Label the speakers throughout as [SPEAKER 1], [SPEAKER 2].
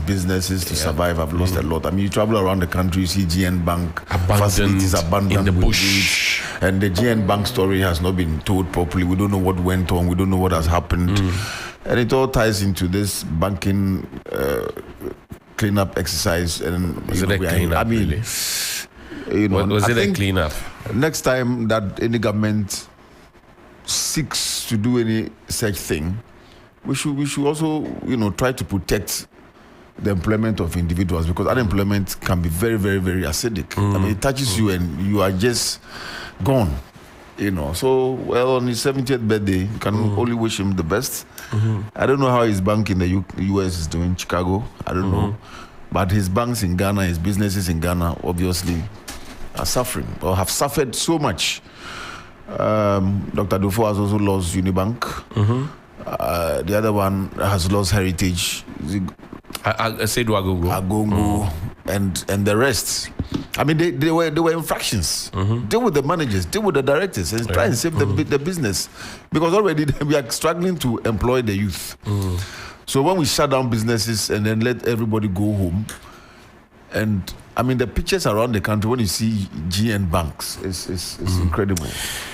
[SPEAKER 1] businesses to survive have lost a lot. I mean, you travel around the country, you see GN Bank facilities abandoned
[SPEAKER 2] in the
[SPEAKER 1] with
[SPEAKER 2] bush.
[SPEAKER 1] weeds, and the GN Bank story has not been told properly. We don't know what went on. We don't know what has happened. And it all ties into this banking cleanup exercise. And
[SPEAKER 2] was it a cleanup? I mean, really? Was it a cleanup?
[SPEAKER 1] Next time that any government seeks to do any such thing, we should also, try to protect the employment of individuals, because unemployment can be very, very, very acidic. I mean, it touches you and you are just gone. So, well, on his 70th birthday, you can only wish him the best. I don't know how his bank in the US is doing, Chicago. I don't know. But his banks in Ghana, his businesses in Ghana, obviously, are suffering or have suffered so much. Dr. Dufo has also lost Unibank. The other one has lost Heritage. Agongo, and the rest. I mean, they were infractions. Deal with the managers, deal with the directors, and try and save the business, because already we are struggling to employ the youth. So when we shut down businesses and then let everybody go home, and I mean, the pictures around the country when you see GN banks, it's incredible.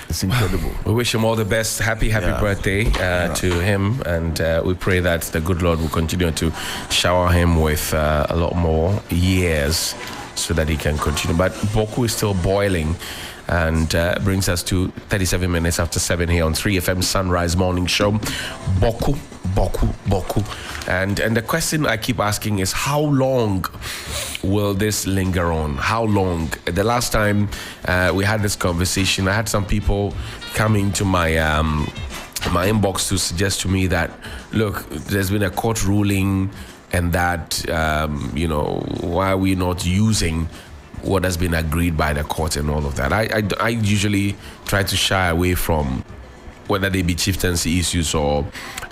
[SPEAKER 1] It's incredible.
[SPEAKER 2] We wish him all the best. Happy birthday to him, and we pray that the good Lord will continue to shower him with a lot more years so that he can continue. But Bawku is still boiling, and brings us to 37 minutes after 7 here on 3FM Sunrise Morning Show. Bawku. And the question I keep asking is, how long will this linger on? How long? The last time we had this conversation, I had some people coming to my inbox to suggest to me that, look, there's been a court ruling, and that why are we not using what has been agreed by the court and all of that. I usually try to shy away from whether they be chieftaincy issues or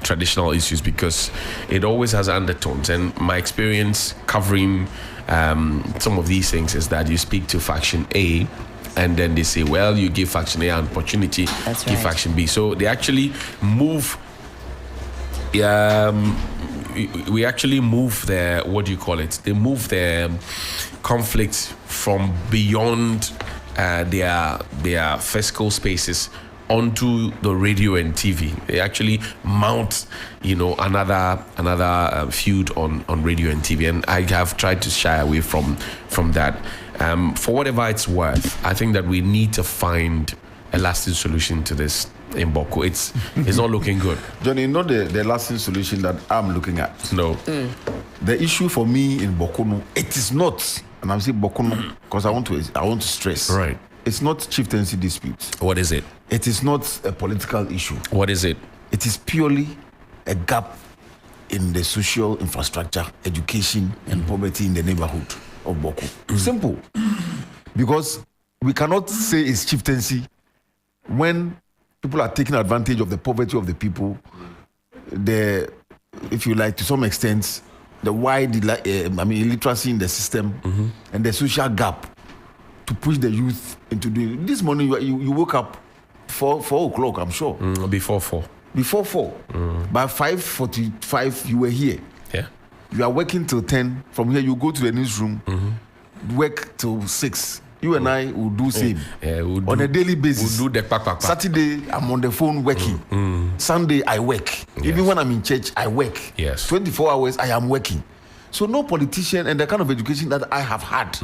[SPEAKER 2] traditional issues, because it always has undertones. And my experience covering some of these things is that you speak to faction A, and then they say, well, you give faction A an opportunity, give faction B. So they actually move. We actually move their, what do you call it? They move their conflict from beyond their physical spaces onto the radio and TV. They actually mount, another feud on radio and TV, and I have tried to shy away from that. For whatever it's worth, I think that we need to find a lasting solution to this in Bawku. It's not looking good.
[SPEAKER 1] Johnny, not the lasting solution that I'm looking at.
[SPEAKER 2] No.
[SPEAKER 1] The issue for me in Bawku, it is not, and I'm saying Bawku because I want to stress.
[SPEAKER 2] Right.
[SPEAKER 1] It's not chieftaincy dispute.
[SPEAKER 2] What is it?
[SPEAKER 1] It is not a political issue.
[SPEAKER 2] What is it?
[SPEAKER 1] It is purely a gap in the social infrastructure, education, and poverty in the neighborhood of Bawku. Simple. Because we cannot say it's chieftaincy when people are taking advantage of the poverty of the people, if you like, to some extent, the wide illiteracy in the system, and the social gap to push the youth into doing. This morning you woke up 4 o'clock, I'm sure.
[SPEAKER 2] Before 4.
[SPEAKER 1] Before 4. By 5:45 you were here.
[SPEAKER 2] Yeah.
[SPEAKER 1] You are working till 10. From here you go to the newsroom, work till 6. You and I will do same. On a daily basis.
[SPEAKER 2] We'll do the
[SPEAKER 1] Saturday, I'm on the phone working. Sunday, I work. Yes. Even when I'm in church, I work.
[SPEAKER 2] Yes.
[SPEAKER 1] 24 hours, I am working. So no politician, and the kind of education that I have had,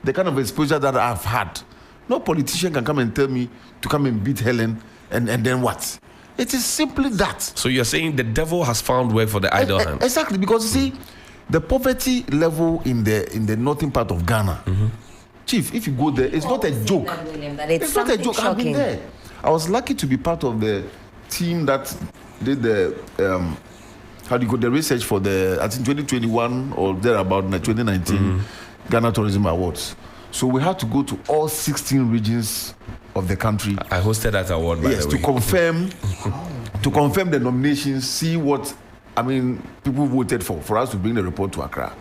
[SPEAKER 1] the kind of exposure that I've had, no politician can come and tell me to come and beat Helen, and then what? It is simply that.
[SPEAKER 2] So you're saying the devil has found work for the idle hand?
[SPEAKER 1] Exactly, because you see, the poverty level in the northern part of Ghana, Chief, if you go there, it's not a joke.
[SPEAKER 3] It's not a joke.
[SPEAKER 1] I've been there. I was lucky to be part of the team that did the the research for the, I think 2021 or thereabout, 2019 Ghana Tourism Awards. So we had to go to all 16 regions of the country.
[SPEAKER 2] I hosted that award, by the way.
[SPEAKER 1] to confirm the nominations, see what people voted for us to bring the report to Accra.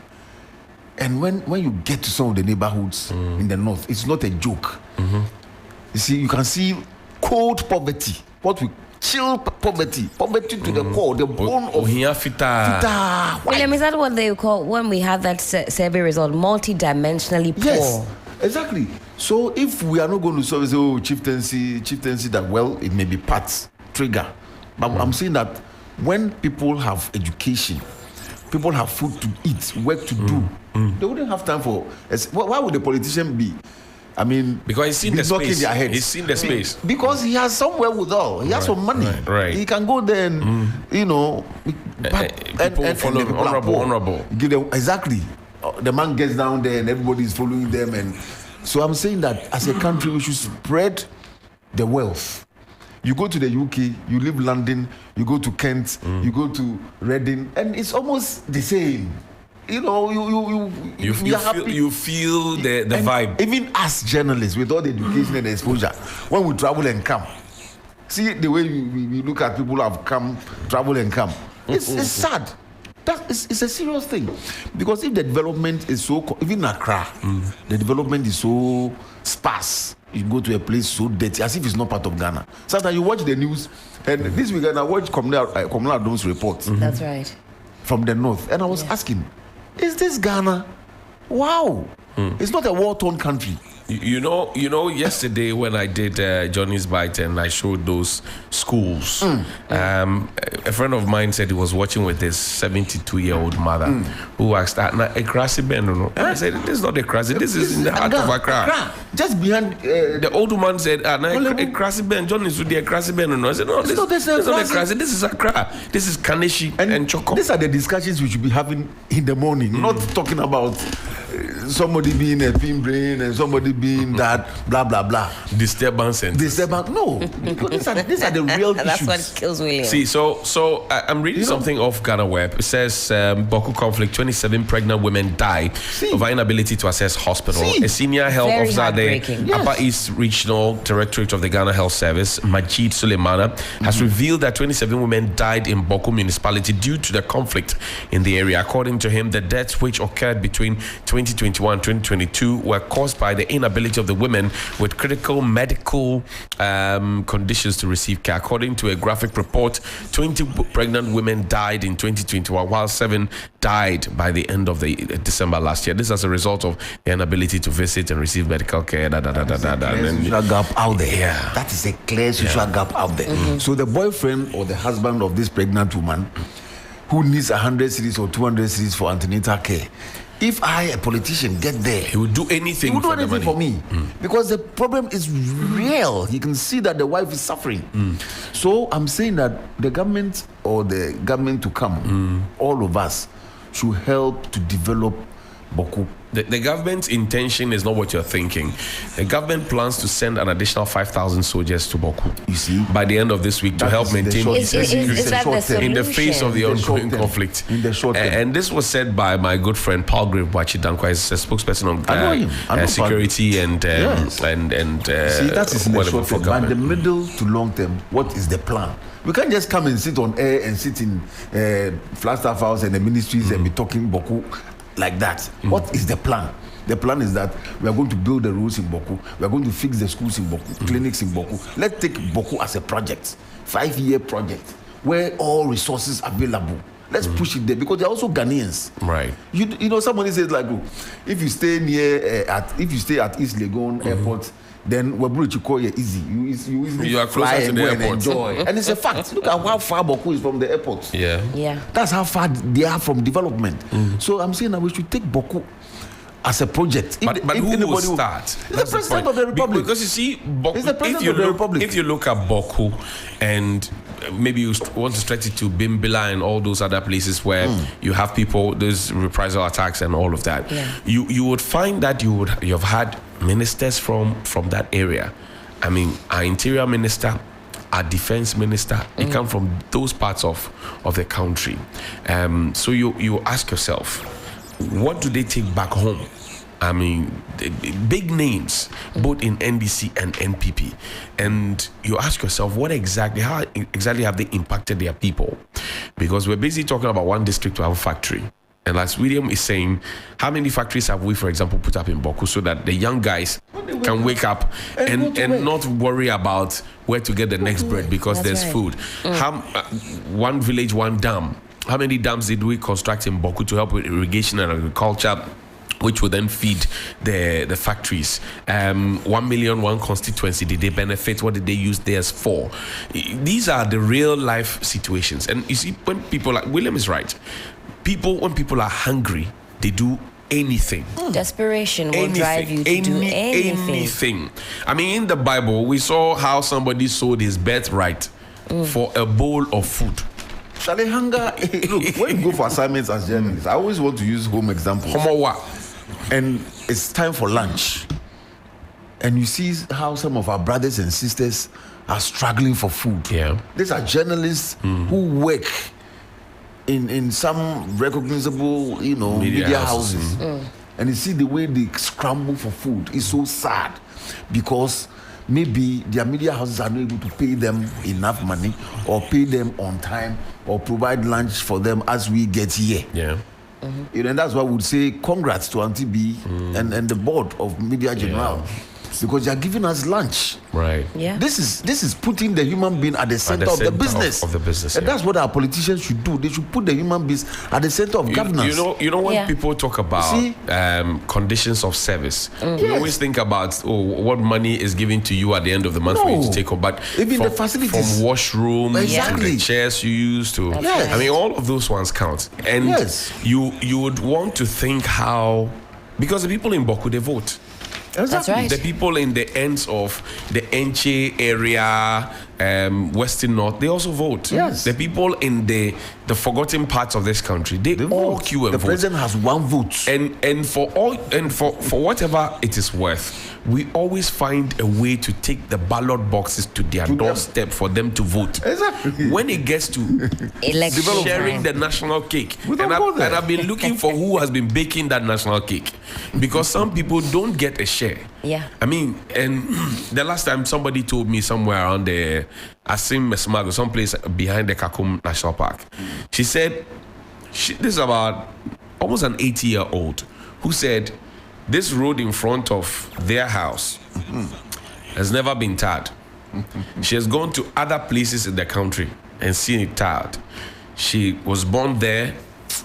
[SPEAKER 1] And when you get to some of the neighborhoods in the north, it's not a joke. You see, you can see cold poverty, what we chill poverty to the core, the bone of
[SPEAKER 2] fita.
[SPEAKER 3] William, is that what they call when we have that survey result, multi-dimensionally poor?
[SPEAKER 1] Yes, exactly. So if we are not going to solve chieftaincy that, well, it may be parts trigger, but I'm saying that when people have education, people have food to eat, work to do, they wouldn't have time for. Why would the politician be? I mean,
[SPEAKER 2] because he's seen the space. He's seen the space.
[SPEAKER 1] Because he has somewhere withal. He has some money.
[SPEAKER 2] Right.
[SPEAKER 1] He can go there and,
[SPEAKER 2] people follow him. Honorable.
[SPEAKER 1] Give them, exactly. The man gets down there and everybody is following them. And so I'm saying that as a country, we should spread the wealth. You go to the UK, you leave London, you go to Kent, you go to Reading, and it's almost the same. You know, you
[SPEAKER 2] feel the vibe.
[SPEAKER 1] Even as journalists, with all the education and exposure, when we travel and come, see the way we look at people who have come, travel and come. It's sad. It's a serious thing, because if the development is so, even Accra, the development is so sparse. You go to a place so dirty, as if it's not part of Ghana. Sometimes you watch the news, and this weekend I watched Communal Adom's report.
[SPEAKER 3] That's right.
[SPEAKER 1] From the north, and I was asking, is this Ghana? Wow, it's not a war-torn country.
[SPEAKER 2] You know, yesterday when I did Johnny's Bite and I showed those schools, a friend of mine said he was watching with his 72-year-old mother, who asked, a grassy bend, no? I said, this is not a grassy, this is in the heart of Accra.
[SPEAKER 1] Just behind...
[SPEAKER 2] the old woman said, a grassy bend, Johnny's would be a grassy bend, no? I said, no, this is not a grassy, this is Accra. This is Kaneshi and Choko.
[SPEAKER 1] These are the discussions we should be having in the morning, not talking about somebody being a pin brain and somebody being that blah blah blah
[SPEAKER 2] disturbance.
[SPEAKER 1] No, because these are the real issues.
[SPEAKER 3] That's what kills William.
[SPEAKER 2] See, so I'm reading something off Ghana Web. It says Bawku conflict, 27 pregnant women die over inability to access hospital. A senior health officer at the Upper East Regional Directorate of the Ghana Health Service, Majid Suleimana, has revealed that 27 women died in Bawku municipality due to the conflict in the area. According to him, the deaths which occurred between 2021 and 2022 were caused by the inability of the women with critical medical conditions to receive care. According to a graphic report, 20 pregnant women died in 2021, while 7 died by the end of the December last year. This as a result of the inability to visit and receive medical care.
[SPEAKER 1] Social gap out there. Yeah. That is a clear social gap out there. So the boyfriend or the husband of this pregnant woman who needs 100 cedis or 200 cedis for antenatal care, if I, a politician, get there,
[SPEAKER 2] he would do anything.
[SPEAKER 1] He would do anything for me, because the problem is real. You can see that the wife is suffering. So I'm saying that the government or the government to come, all of us, should help to develop Bawku.
[SPEAKER 2] The government's intention is not what you're thinking. The government plans to send an additional 5,000 soldiers to Bawku, you see, by the end of this week to help maintain peace and security in the face of the ongoing conflict.
[SPEAKER 1] In the short term.
[SPEAKER 2] And this was said by my good friend Paul Grave-Wachi Dankwa, is a spokesperson on security and
[SPEAKER 1] see, that is in the short term. But the middle to long term, what is the plan? We can't just come and sit on air and sit in Flagstaff House and the ministries and be talking Bawku like that. What is the plan? The plan is that we are going to build the roads in Bawku. We are going to fix the schools in Bawku, clinics in Bawku. Let's take Bawku as a project, 5-year project, where all resources are available. Let's push it there, because they're also Ghanaians.
[SPEAKER 2] Right.
[SPEAKER 1] You know, somebody says like, if you stay at East Legon Airport, then Weburu easy. You easily fly and go and enjoy. And it's a fact. Look at how far Bawku is from the airport.
[SPEAKER 3] Yeah.
[SPEAKER 1] That's how far they are from development. So I'm saying that we should take Bawku as a project.
[SPEAKER 2] But who will start?
[SPEAKER 1] The president of the republic.
[SPEAKER 2] Because you see,
[SPEAKER 1] Bawku, the president of the republic.
[SPEAKER 2] If you look at Bawku, and maybe you want to stretch it to Bimbila and all those other places where you have people, those reprisal attacks and all of that, you would find that you have had ministers from that area. I mean, our interior minister, our defense minister, they come from those parts of the country. So you ask yourself, what do they take back home? I mean, big names, both in NDC and NPP. And you ask yourself, how exactly have they impacted their people? Because we're basically talking about one district to have a factory. And as William is saying, how many factories have we, for example, put up in Bawku so that the young guys, can wake up and not worry about where to get the next bread because there's food. One village, one dam. How many dams did we construct in Bawku to help with irrigation and agriculture, which will then feed the factories? 1 million, one constituency. Did they benefit? What did they use theirs for? These are the real life situations. And you see, when people like William is right, when people are hungry, they do anything.
[SPEAKER 3] Desperation will drive you to do anything.
[SPEAKER 2] I mean, in the Bible, we saw how somebody sold his birthright for a bowl of food.
[SPEAKER 1] Shall I hunger? Look, when you go for assignments as journalists, I always want to use home examples. And it's time for lunch. And you see how some of our brothers and sisters are struggling for food.
[SPEAKER 2] Yeah.
[SPEAKER 1] These are journalists who work in some recognizable, media houses. And you see the way they scramble for food is so sad, because maybe their media houses are not able to pay them enough money or pay them on time or provide lunch for them as we get here.
[SPEAKER 2] Yeah.
[SPEAKER 1] And that's why we would say congrats to Auntie B and the board of Media General, because they are giving us lunch.
[SPEAKER 2] Right.
[SPEAKER 3] Yeah.
[SPEAKER 1] This is putting the human being at the center of the business.
[SPEAKER 2] Of the business.
[SPEAKER 1] And that's what our politicians should do. They should put the human beings at the center of governance.
[SPEAKER 2] You know when people talk about conditions of service, you always think about what money is given to you at the end of the month for you to take home. But
[SPEAKER 1] even the facilities,
[SPEAKER 2] from washroom to the chairs you use to, I mean, all of those ones count. And you would want to think how, because the people in Bawku, they vote.
[SPEAKER 3] That's right.
[SPEAKER 2] The people in the ends of the Enche area, Western North, they also vote.
[SPEAKER 1] Yes.
[SPEAKER 2] The people in the forgotten parts of this country, they all
[SPEAKER 1] vote.
[SPEAKER 2] queue and vote.
[SPEAKER 1] The president has one vote.
[SPEAKER 2] And for whatever it is worth, we always find a way to take the ballot boxes to their doorstep for them to vote.
[SPEAKER 1] Exactly.
[SPEAKER 2] When it gets to sharing the national cake, and I've been looking for who has been baking that national cake, because some people don't get a share.
[SPEAKER 3] Yeah.
[SPEAKER 2] I mean, and the last time somebody told me somewhere around the Asim Mesmago, someplace behind the Kakum National Park, she said, this is about almost an 80-year-old who said, this road in front of their house has never been tarred. She has gone to other places in the country and seen it tarred. She was born there,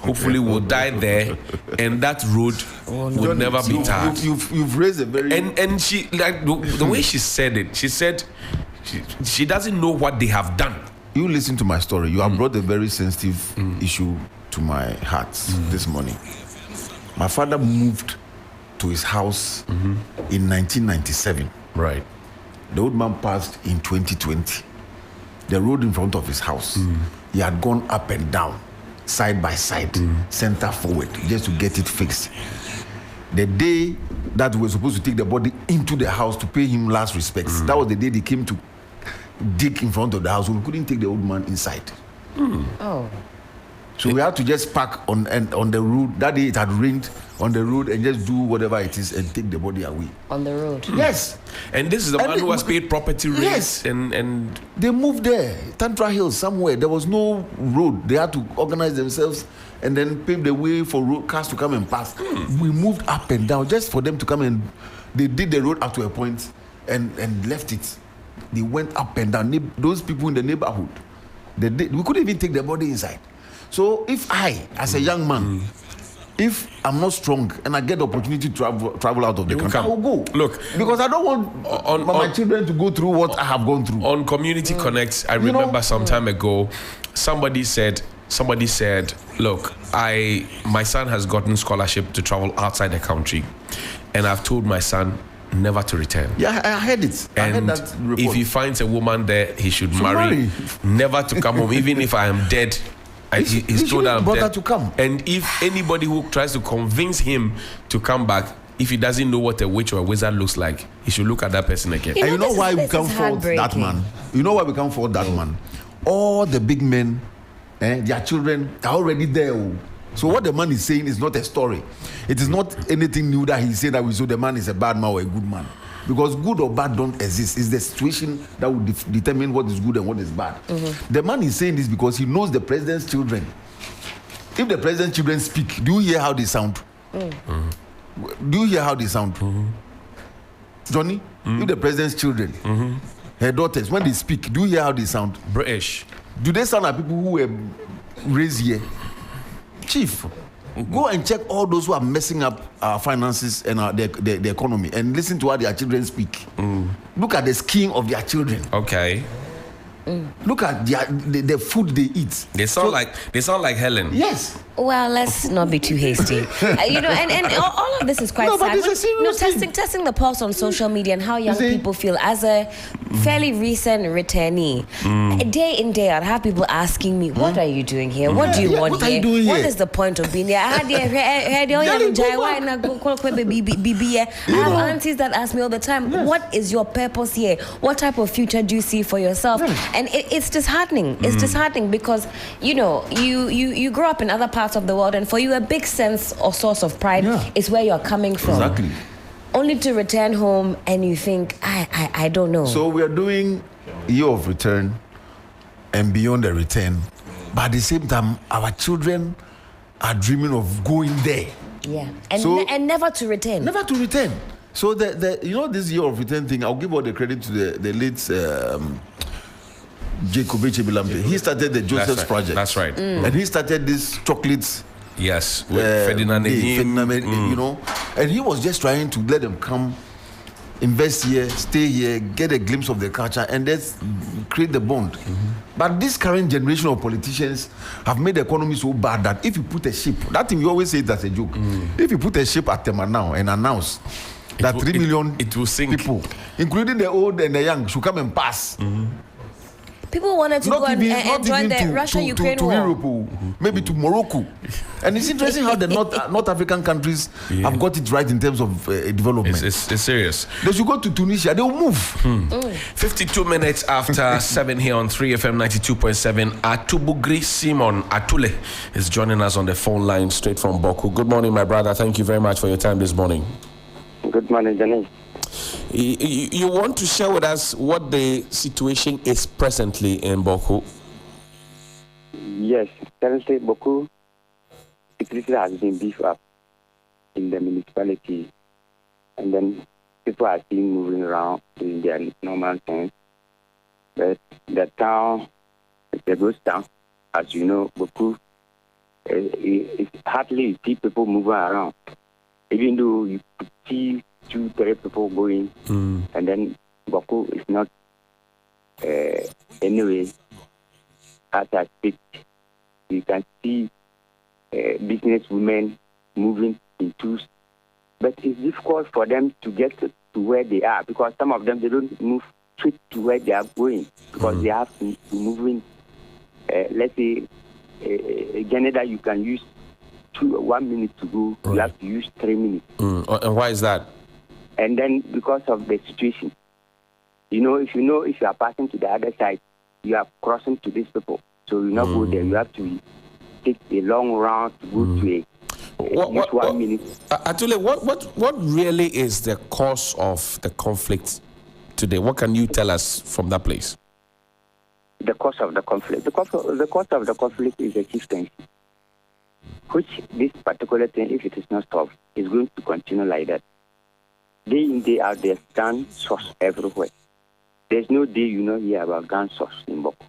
[SPEAKER 2] hopefully will die there, and that road will never be tarred.
[SPEAKER 1] You've raised a very...
[SPEAKER 2] And she, like, the way she said it, she said she doesn't know what they have done.
[SPEAKER 1] You listen to my story. You have brought a very sensitive issue to my heart this morning. My father moved to his house in 1997.
[SPEAKER 2] Right.
[SPEAKER 1] The old man passed in 2020. The road in front of his house, he had gone up and down, side by side, center forward, just to get it fixed. The day that we were supposed to take the body into the house to pay him last respects, that was the day they came to dig in front of the house. We couldn't take the old man inside.
[SPEAKER 3] Oh.
[SPEAKER 1] So we had to just park on the road. That day it had rained on the road and just do whatever it is and take the body away.
[SPEAKER 3] On the road.
[SPEAKER 1] Yes.
[SPEAKER 2] And this is the man who has paid property rates.
[SPEAKER 1] Yes.
[SPEAKER 2] And
[SPEAKER 1] they moved there, Tantra Hills, somewhere. There was no road. They had to organize themselves and then pave the way for cars to come and pass. We moved up and down just for them to come, and they did the road up to a point and left it. They went up and down. Those people in the neighborhood, we couldn't even take the body inside. So if I, as a young man, if I'm not strong and I get the opportunity to travel out of the country, I will go.
[SPEAKER 2] Look,
[SPEAKER 1] because I don't want my children to go through what I have gone through.
[SPEAKER 2] On Community Connect, I remember some time ago, somebody said, look, my son has gotten scholarship to travel outside the country, and I've told my son never to return.
[SPEAKER 1] Yeah, I heard it. I heard that report.
[SPEAKER 2] If he finds a woman there, he should marry, never to come home, even if I am dead. He's told I'm dead.
[SPEAKER 1] To come.
[SPEAKER 2] And if anybody who tries to convince him to come back, if he doesn't know what a witch or a wizard looks like, he should look at that person again.
[SPEAKER 1] And you know why we can't fault that man? You know why we can't fault that man? All the big men, their children are already there. So what the man is saying is not a story. It is not anything new that he's saying that we saw the man is a bad man or a good man. Because good or bad don't exist. It's the situation that will determine what is good and what is bad. The man is saying this because he knows the president's children. If the president's children speak, do you hear how they sound? Do you hear how they sound? Johnny, if the president's children, her daughters, when they speak, do you hear how they sound?
[SPEAKER 2] British.
[SPEAKER 1] Do they sound like people who were raised here? Chief, go and check all those who are messing up our finances and the economy and listen to how their children speak. Look at the skin of their children.
[SPEAKER 2] Okay.
[SPEAKER 1] Look at the food they eat.
[SPEAKER 2] They sound like Helen.
[SPEAKER 1] Yes.
[SPEAKER 3] Well, let's not be too hasty. And all of this is quite sad.
[SPEAKER 1] But it's a serious thing.
[SPEAKER 3] Testing the pulse on social media and how young people feel. As a fairly recent returnee, day in, day out, I have people asking me, what are you doing here? What do you want
[SPEAKER 1] what
[SPEAKER 3] here?
[SPEAKER 1] Are you doing
[SPEAKER 3] What
[SPEAKER 1] here?
[SPEAKER 3] is the point of being here? I have aunties that ask me all the time, what is your purpose here? What type of future do you see for yourself? And it's disheartening. It's disheartening because, you grow up in other parts of the world, and for you a big sense or source of pride is where you're coming from.
[SPEAKER 1] Exactly.
[SPEAKER 3] Only to return home and you think, I don't know.
[SPEAKER 1] So we are doing year of return and beyond the return, but at the same time, our children are dreaming of going there.
[SPEAKER 3] Yeah, and never to return.
[SPEAKER 1] Never to return. So this year of return thing, I'll give all the credit to the late Jacob Echebilampe. He started the Joseph's Project.
[SPEAKER 2] That's right.
[SPEAKER 1] And he started this chocolates.
[SPEAKER 2] Yes, with Ferdinand,
[SPEAKER 1] and he was just trying to let them come, invest here, stay here, get a glimpse of the culture, and let's create the bond. But this current generation of politicians have made the economy so bad that if you put a ship, that thing you always say that's a joke. If you put a ship at Tema now and announce that 3 million
[SPEAKER 2] it will sink.
[SPEAKER 1] people, including the old and the young, should come and pass.
[SPEAKER 3] People wanted to go and join the Russia-Ukraine war.
[SPEAKER 1] Europe, maybe to Morocco. And it's interesting how the North African countries have got it right in terms of development.
[SPEAKER 2] It's serious.
[SPEAKER 1] They should go to Tunisia, they will move.
[SPEAKER 2] 52 minutes after 7 here on 3FM 92.7. Atubugri Simon Atule is joining us on the phone line straight from Bawku. Good morning, my brother. Thank you very much for your time this morning.
[SPEAKER 4] Good morning, Johnny.
[SPEAKER 2] You want to share with us what the situation is presently in Bawku?
[SPEAKER 4] Yes, currently Bawku security has been beefed up in the municipality, and then people are still moving around in their normal things. But the town, it's a ghost town, as you know. Bawku, it's hardly you see people moving around, even though you could see 2-3 people going, and then Bawku is not anyway. As I speak, you can see business women moving in twos, but it's difficult for them to get to where they are because some of them they don't move straight to where they are going because they have to move in. Let's say a journey that you can use 1 minute to go, you have to use 3 minutes.
[SPEAKER 2] And why is that?
[SPEAKER 4] And then because of the situation, if you are passing to the other side, you are crossing to these people. So you not go there. You have to take a long round to go to just 1 minute.
[SPEAKER 2] Atule, what really is the cause of the conflict today? What can you tell us from that place?
[SPEAKER 4] The cause of the conflict. The cause of the conflict is a chieftaincy, which this particular thing, if it is not solved, is going to continue like that. Day in, day out, there's gun source everywhere. There's no day you not hear about gun source in Bawku.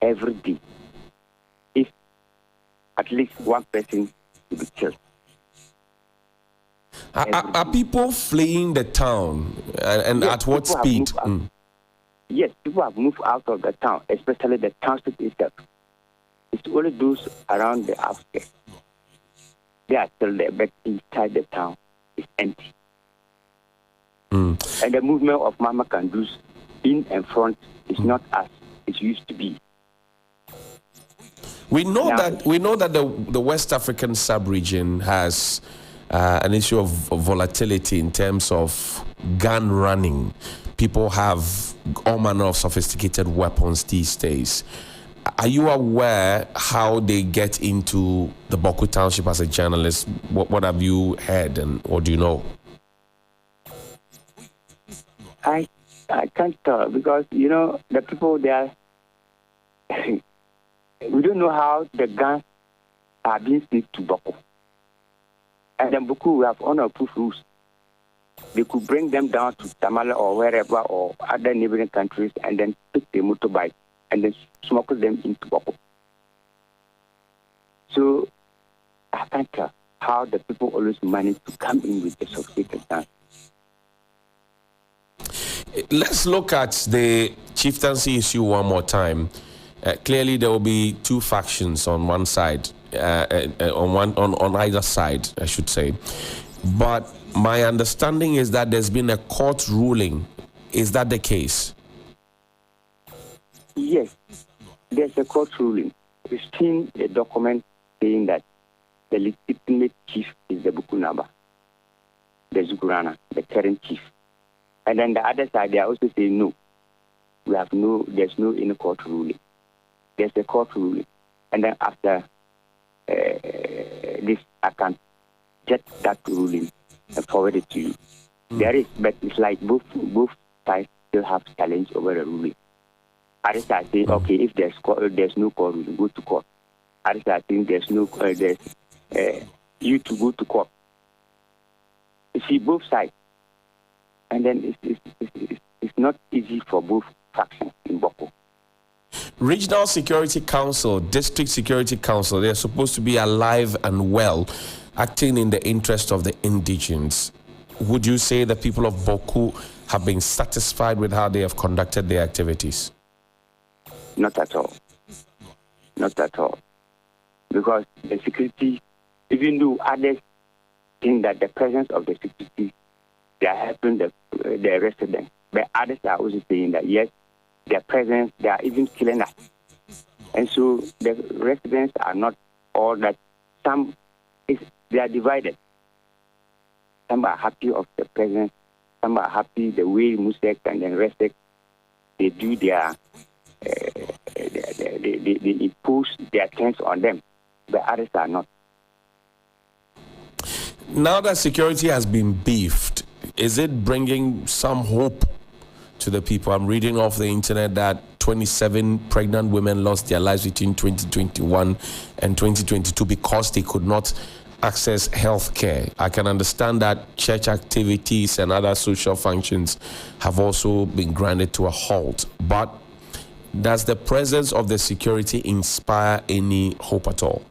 [SPEAKER 4] Every day. If at least one person will be killed.
[SPEAKER 2] Are people fleeing the town? And yes, at what speed?
[SPEAKER 4] Yes, people have moved out of the town, especially the township itself. It's only those around the outskirts. They are still there, but inside the town, is empty. And the movement of Mama Kandus in and front is not as it used to be.
[SPEAKER 2] We know that the West African sub-region has an issue of volatility in terms of gun running. People have all manner of sophisticated weapons these days. Are you aware how they get into the Bawku Township as a journalist? What have you heard and what do you know?
[SPEAKER 4] I can't tell because, the people there, we don't know how the guns are being sneaked to Bawku. And then Bawku, we have unapproved rules. they could bring them down to Tamale or wherever or other neighboring countries and then pick the motorbike and then smuggle them into Bawku. So I can't tell how the people always manage to come in with the sophisticated dance.
[SPEAKER 2] Let's look at the chieftaincy issue one more time. Clearly, there will be two factions on one side, on either side, I should say. But my understanding is that there's been a court ruling. Is that the case?
[SPEAKER 4] Yes, there's a court ruling. We've seen a document saying that the legitimate chief is the Bukunaba, the Zukurana, the current chief. And then the other side, they are also saying no. There's no any court ruling. There's a court ruling. And then after this, I can get that ruling and forward it to you. There is, but it's like both sides still have challenge over the ruling. Others are saying, okay, if there's no court ruling, go to court. Others are saying you to go to court. You see both sides. And then it's not easy for both factions in Bawku.
[SPEAKER 2] Regional Security Council, District Security Council, they're supposed to be alive and well, acting in the interest of the indigents. Would you say the people of Bawku have been satisfied with how they have conducted their activities?
[SPEAKER 4] Not at all. Not at all. Because the security, even though others think that the presence of the security, they are helping the residents, but others are also saying that yes, their presence, they are even killing us. And so the residents are not all that. They are divided. Some are happy of the presence, some are happy the way Musek and then Resek, they do their, they impose their terms on them, but others are not.
[SPEAKER 2] Now that security has been beefed, is it bringing some hope to the people? I'm reading off the internet that 27 pregnant women lost their lives between 2021 and 2022 because they could not access health care. I can understand that church activities and other social functions have also been grounded to a halt. But does the presence of the security inspire any hope at all?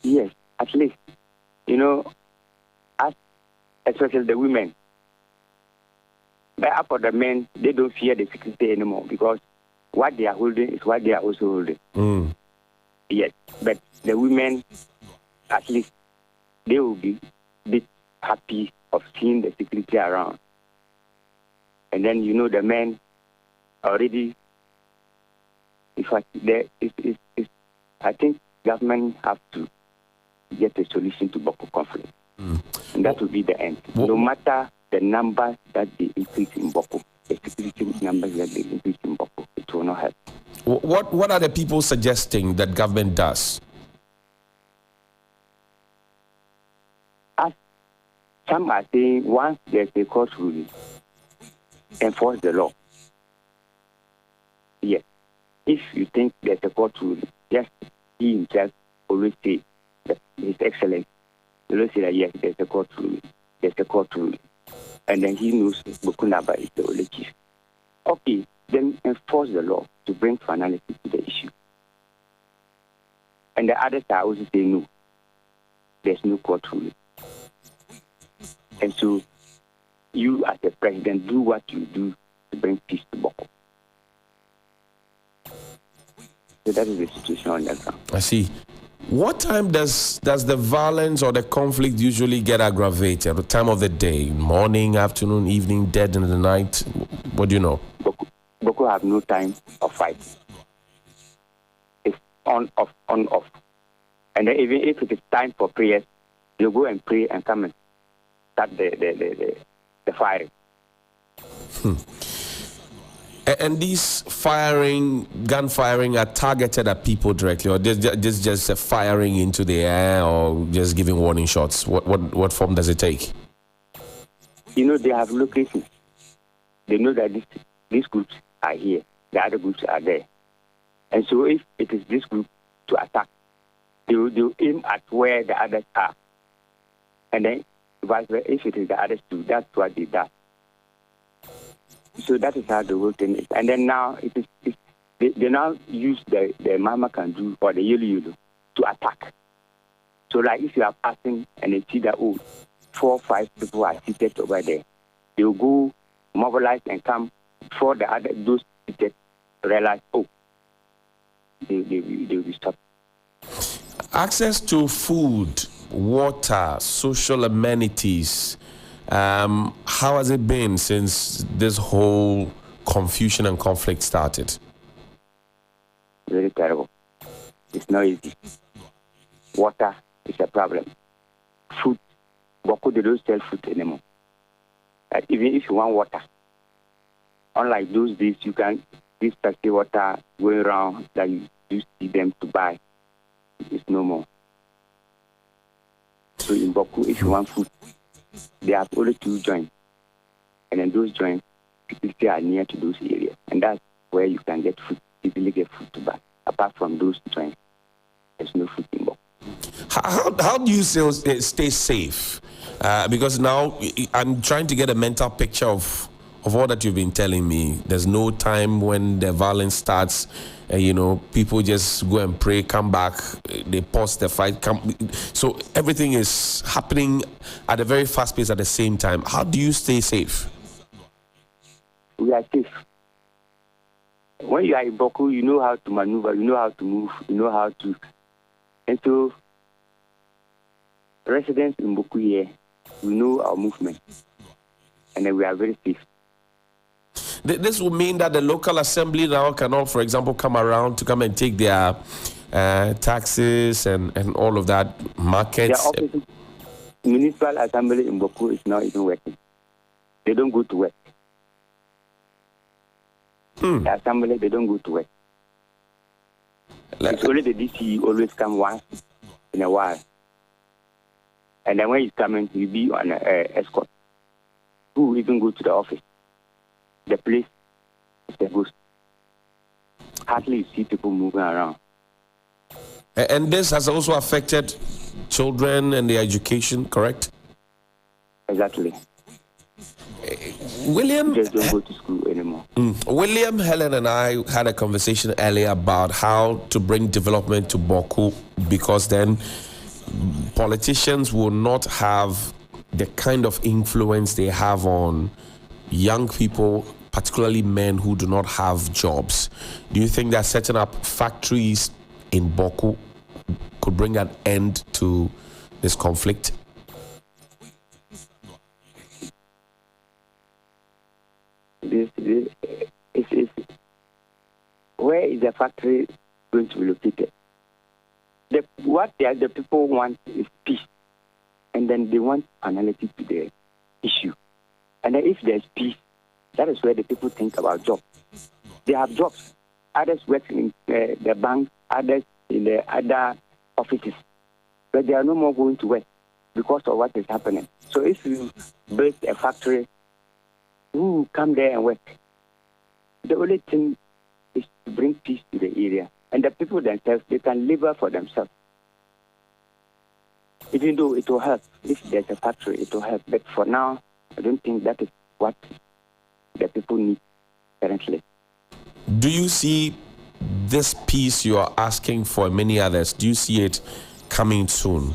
[SPEAKER 4] Yes, at least. Especially the women. But for the men, they don't fear the security anymore because what they are holding is what they are also holding. Yes, but the women, at least, they will be a bit happy of seeing the security around. And then, the men already, in fact, I think government have to get a solution to Bawku conflict. And that will be the end. No matter the numbers that they increase in Bawku, the security numbers that they increase in Bawku, it will not help.
[SPEAKER 2] What are the people suggesting that government does?
[SPEAKER 4] As some are saying, once there's a court ruling, enforce the law. Yes. If you think there's a court ruling, just he himself always say that His Excellency. He always say that yes, there's a court ruling. There's a court ruling. And then he knows Bukunaba is the only chief. Okay, then enforce the law to bring finality to the issue. And the others are also saying no. There's no court ruling. And so you as a president do what you do to bring peace to Bawku. So that is the situation on the ground.
[SPEAKER 2] I see. What time does the violence or the conflict usually get aggravated? The time of the day? Morning, afternoon, evening, dead in the night? What do you know?
[SPEAKER 4] Bawku have no time of fight. It's on, off, on, off. And then even if it is time for prayers, you go and pray and come and start the firing.
[SPEAKER 2] And these gun firing are targeted at people directly, or this just a firing into the air, or just giving warning shots? What form does it take?
[SPEAKER 4] They have locations. They know that these groups are here, the other groups are there. And so if it is this group to attack, they will aim at where the others are. And then, vice versa, if it is the others too, that's what they do. So that is how the whole thing is. And then now, they now use the mama can do or the yellow to attack. So like if you are passing and they see that, 4 or 5 people are seated over there, they will go mobilize and come before those seated realize, they will be stopped.
[SPEAKER 2] Access to food, water, social amenities. How has it been since this whole confusion and conflict started?
[SPEAKER 4] Very terrible. It's not easy. Water is a problem. Food, Bawku, they don't sell food anymore. Even if you want water, unlike those days, you can this taxi water going around that you see them to buy. It's no more. So in Bawku, if you want food, they have only 2 joints. And then those joints, people stay are near to those areas. And that's where you can get food, easily get food to buy. Apart from those joints, there's no food in Bawku.
[SPEAKER 2] How do you stay safe? Because now I'm trying to get a mental picture of all that you've been telling me. There's no time when the violence starts. People just go and pray, come back, they pause the fight. So everything is happening at a very fast pace at the same time. How do you stay safe?
[SPEAKER 4] We are safe. When you are in Bawku, you know how to maneuver, you know how to move, you know how to. And so, residents in Bawku here, we know our movement, and then we are very safe.
[SPEAKER 2] This will mean that the local assembly now cannot, for example, come around to come and take their taxes and all of that, markets.
[SPEAKER 4] Their offices, municipal assembly in Bawku is not even working. They don't go to work. The assembly, they don't go to work. It's only the DC always come once in a while. And then when he's coming, he'll be on an escort. Who even go to the office? The place is a ghost. Hardly you see people moving around.
[SPEAKER 2] And this has also affected children and their education, correct?
[SPEAKER 4] Exactly.
[SPEAKER 2] William
[SPEAKER 4] just don't go to school anymore.
[SPEAKER 2] William, Helen, and I had a conversation earlier about how to bring development to Bawku, because then politicians will not have the kind of influence they have on young people, particularly men who do not have jobs. Do you think that setting up factories in Bawku could bring an end to this conflict?
[SPEAKER 4] Where is the factory going to be located? What the people want is peace, and then they want analysis to the issue. And then if there's peace, that is where the people think about jobs. They have jobs. Others work in the bank, others in the other offices, but they are no more going to work because of what is happening. So if you build a factory, who will come there and work? The only thing is to bring peace to the area. And the people themselves, they can live for themselves. Even though it will help. If there's a factory, it will help. But for now, I don't think that is what the people need currently.
[SPEAKER 2] Do you see this peace you are asking for, many others, do you see it coming soon?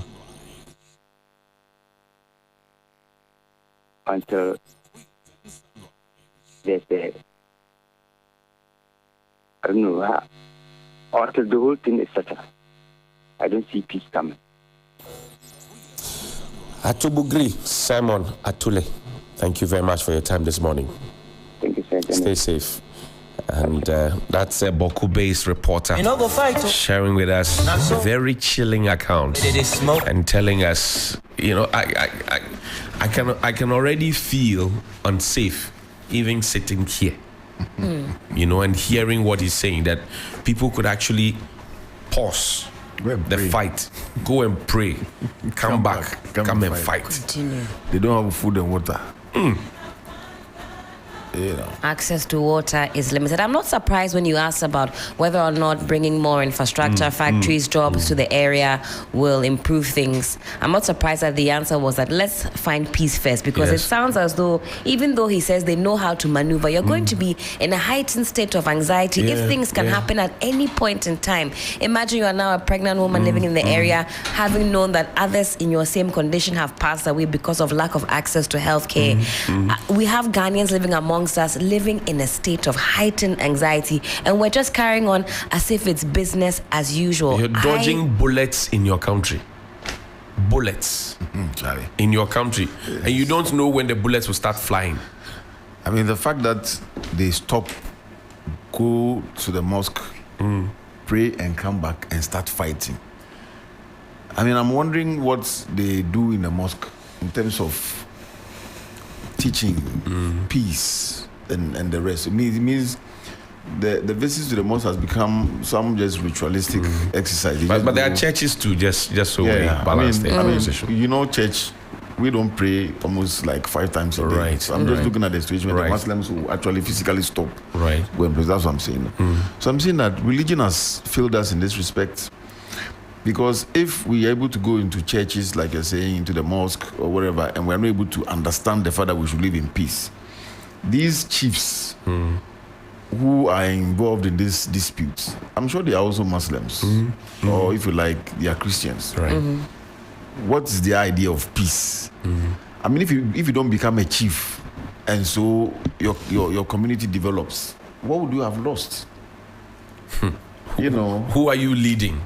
[SPEAKER 4] Until there's I don't know, until the whole thing is settled, I don't see peace coming.
[SPEAKER 2] Atubugri Simon Atule, thank you very much for your time this morning.
[SPEAKER 4] Thank you, sir.
[SPEAKER 2] Stay safe. And that's a Bawku-based reporter sharing with us a very chilling account and telling us, I can already feel unsafe even sitting here, and hearing what he's saying, that people could actually pause the fight, go and pray, come back, come and fight.
[SPEAKER 3] Continue.
[SPEAKER 1] They don't have food and water.
[SPEAKER 3] Access to water is limited. I'm not surprised when you asked about whether or not bringing more infrastructure, factories, jobs to the area will improve things. I'm not surprised that the answer was that let's find peace first, because it sounds as though, even though he says they know how to maneuver, you're going to be in a heightened state of anxiety if things can happen at any point in time. Imagine you are now a pregnant woman living in the area, having known that others in your same condition have passed away because of lack of access to healthcare. We have Ghanaians living amongst us, living in a state of heightened anxiety, and we're just carrying on as if it's business as usual.
[SPEAKER 2] You're dodging bullets in your country. Bullets in your country. Yes. And you don't know when the bullets will start flying.
[SPEAKER 1] I mean, the fact that they stop, go to the mosque, pray and come back and start fighting. I mean, I'm wondering what they do in the mosque in terms of teaching peace and the rest. It means the visits to the mosque has become some just ritualistic exercise.
[SPEAKER 2] But there are churches too, just so we balance the conversation.
[SPEAKER 1] You know, church, we don't pray almost like 5 times a day.
[SPEAKER 2] Right.
[SPEAKER 1] So I'm just looking at the situation where the Muslims will actually physically stop.
[SPEAKER 2] Right.
[SPEAKER 1] When that's what I'm saying. So I'm saying that religion has failed us in this respect. Because if we are able to go into churches, like you're saying, into the mosque or wherever, and we're not able to understand the fact that we should live in peace, these chiefs who are involved in these disputes, I'm sure they are also Muslims, or if you like, they are Christians.
[SPEAKER 2] Right.
[SPEAKER 1] What is the idea of peace? I mean, if you don't become a chief, and so your community develops, what would you have lost? You know,
[SPEAKER 2] who are you leading?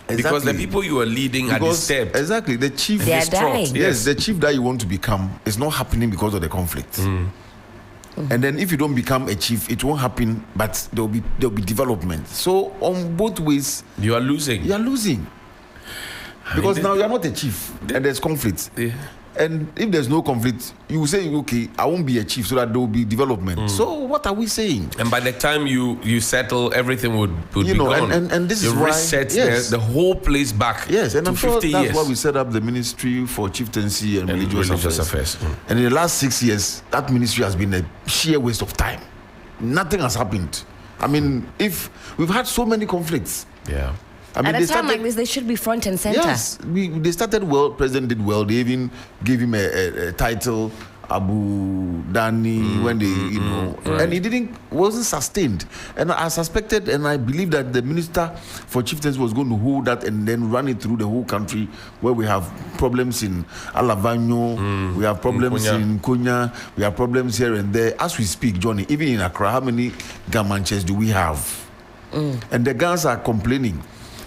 [SPEAKER 1] Exactly.
[SPEAKER 2] Because the people you are leading are disturbed.
[SPEAKER 1] Exactly. The chief
[SPEAKER 3] They are
[SPEAKER 1] distraught.
[SPEAKER 3] dying.
[SPEAKER 1] Yes, the chief that you want to become is not happening because of the conflict. And then if you don't become a chief, it won't happen, but there'll be development. So on both ways,
[SPEAKER 2] You are losing.
[SPEAKER 1] you are losing. Because now you are not a chief and there's conflict. And if there's no conflict, you will say, okay, I won't be a chief so that there will be development. So what are we saying?
[SPEAKER 2] And by the time you settle, everything would be gone.
[SPEAKER 1] And this
[SPEAKER 2] you
[SPEAKER 1] is why
[SPEAKER 2] reset the whole place back.
[SPEAKER 1] Yes, and
[SPEAKER 2] to
[SPEAKER 1] I'm sure
[SPEAKER 2] 50
[SPEAKER 1] that's
[SPEAKER 2] years.
[SPEAKER 1] why we set up the Ministry for Chieftaincy and Religious Affairs. And in the last 6 years, that ministry has been a sheer waste of time. Nothing has happened. I mean, if we've had so many conflicts.
[SPEAKER 2] Yeah.
[SPEAKER 1] I mean,
[SPEAKER 3] At a time like this, they should be front and center.
[SPEAKER 1] Yes, they started well. President did well. They even gave him a title, Abu Dhani, when they, and he wasn't sustained. And I suspected, and I believe that the Minister for Chieftains was going to hold that and then run it through the whole country, where we have problems in Alavanyo, we have problems in Konya, we have problems here and there. As we speak, Johnny, even in Accra, how many Gamanches do we have? And the Gans are complaining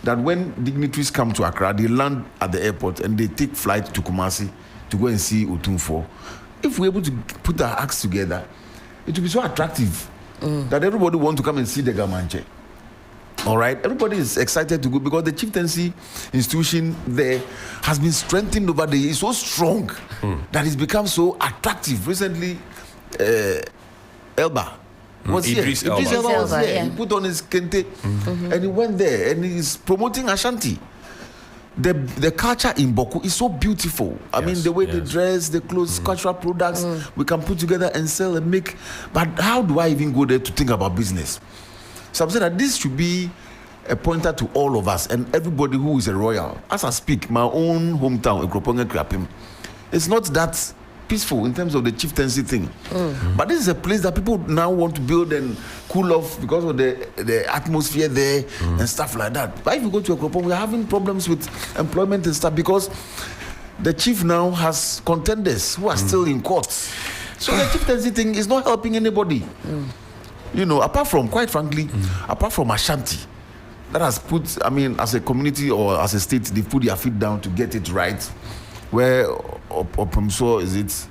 [SPEAKER 1] that when dignitaries come to Accra, they land at the airport and they take flight to Kumasi to go and see Otunfo. If we're able to put our acts together, it will be so attractive that everybody wants to come and see the Gamanche. All right, everybody is excited to go because the chieftaincy institution there has been strengthened over the years. It's so strong that it's become so attractive. Recently, Elba was
[SPEAKER 2] Idris
[SPEAKER 1] here.
[SPEAKER 2] Elba.
[SPEAKER 1] Idris Elba was here.
[SPEAKER 3] Yeah.
[SPEAKER 1] He put on his kente and he went there and he's promoting Ashanti. The culture in Bawku is so beautiful. I mean, the way they dress, the clothes, cultural products, we can put together and sell and make. But how do I even go there to think about business? So I'm saying that this should be a pointer to all of us and everybody who is a royal. As I speak, my own hometown, Ekroponge Krapim, it's not that peaceful in terms of the chieftaincy thing. But this is a place that people now want to build and cool off because of the atmosphere there and stuff like that. But if you go to Ekropong, we're having problems with employment and stuff because the chief now has contenders who are still in court. So the chieftaincy thing is not helping anybody. You know, apart from, quite frankly, apart from Ashanti, that has put, I mean, as a community or as a state, they put their feet down to get it right. Where Opumso is it,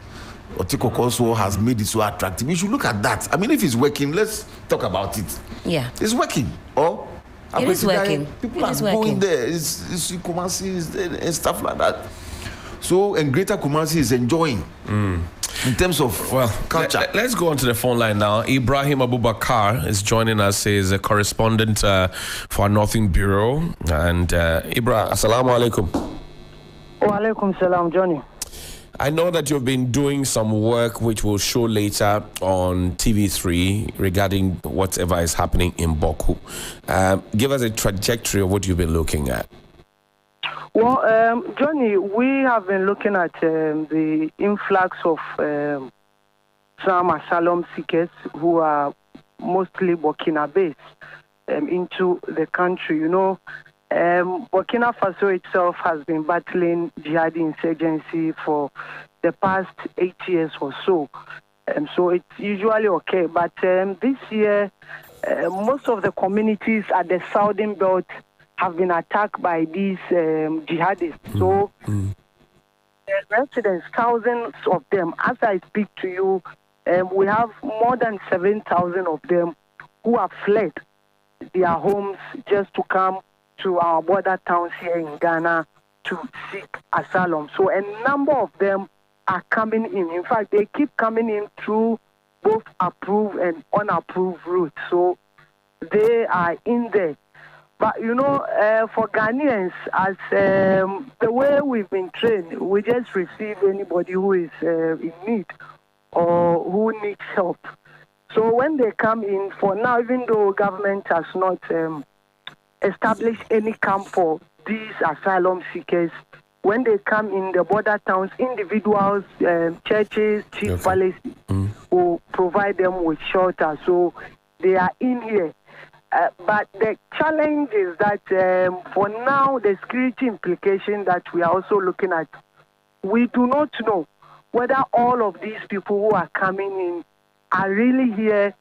[SPEAKER 1] Otikokoso has made it so attractive. We should look at that. I mean, if it's working, let's talk about it.
[SPEAKER 3] Yeah.
[SPEAKER 1] It's working. Or
[SPEAKER 3] it is working.
[SPEAKER 1] People
[SPEAKER 3] It
[SPEAKER 1] are
[SPEAKER 3] is
[SPEAKER 1] going
[SPEAKER 3] working.
[SPEAKER 1] there. It's Kumasi and stuff like that. So, and Greater Kumasi is enjoying in terms of culture.
[SPEAKER 2] Let's go on to the phone line now. Ibrahim Abubakar is joining us. He's a correspondent for our Northern Bureau. And Ibrahim, assalamu alaikum.
[SPEAKER 5] Wa alaikum salam, Johnny.
[SPEAKER 2] I know that you've been doing some work which we'll show later on TV3 regarding whatever is happening in Bawku. Give us a trajectory of what you've been looking at.
[SPEAKER 5] Well, Johnny, we have been looking at the influx of some asylum seekers who are mostly Burkina-based into the country. You know, Burkina Faso itself has been battling jihadi insurgency for the past 8 years or so. So it's usually okay. But this year, most of the communities at the southern belt have been attacked by these jihadists. So the residents, thousands of them, as I speak to you, we have more than 7,000 of them who have fled their homes just to come to our border towns here in Ghana to seek asylum. So a number of them are coming in. In fact, they keep coming in through both approved and unapproved routes. So they are in there. But, you know, for Ghanaians, as the way we've been trained, we just receive anybody who is in need or who needs help. So when they come in, for now, even though government has not established any camp for these asylum seekers, when they come in the border towns, individuals, churches, chief palaces will provide them with shelter. So they are in here. But the challenge is that for now, the security implication that we are also looking at, we do not know whether all of these people who are coming in are really here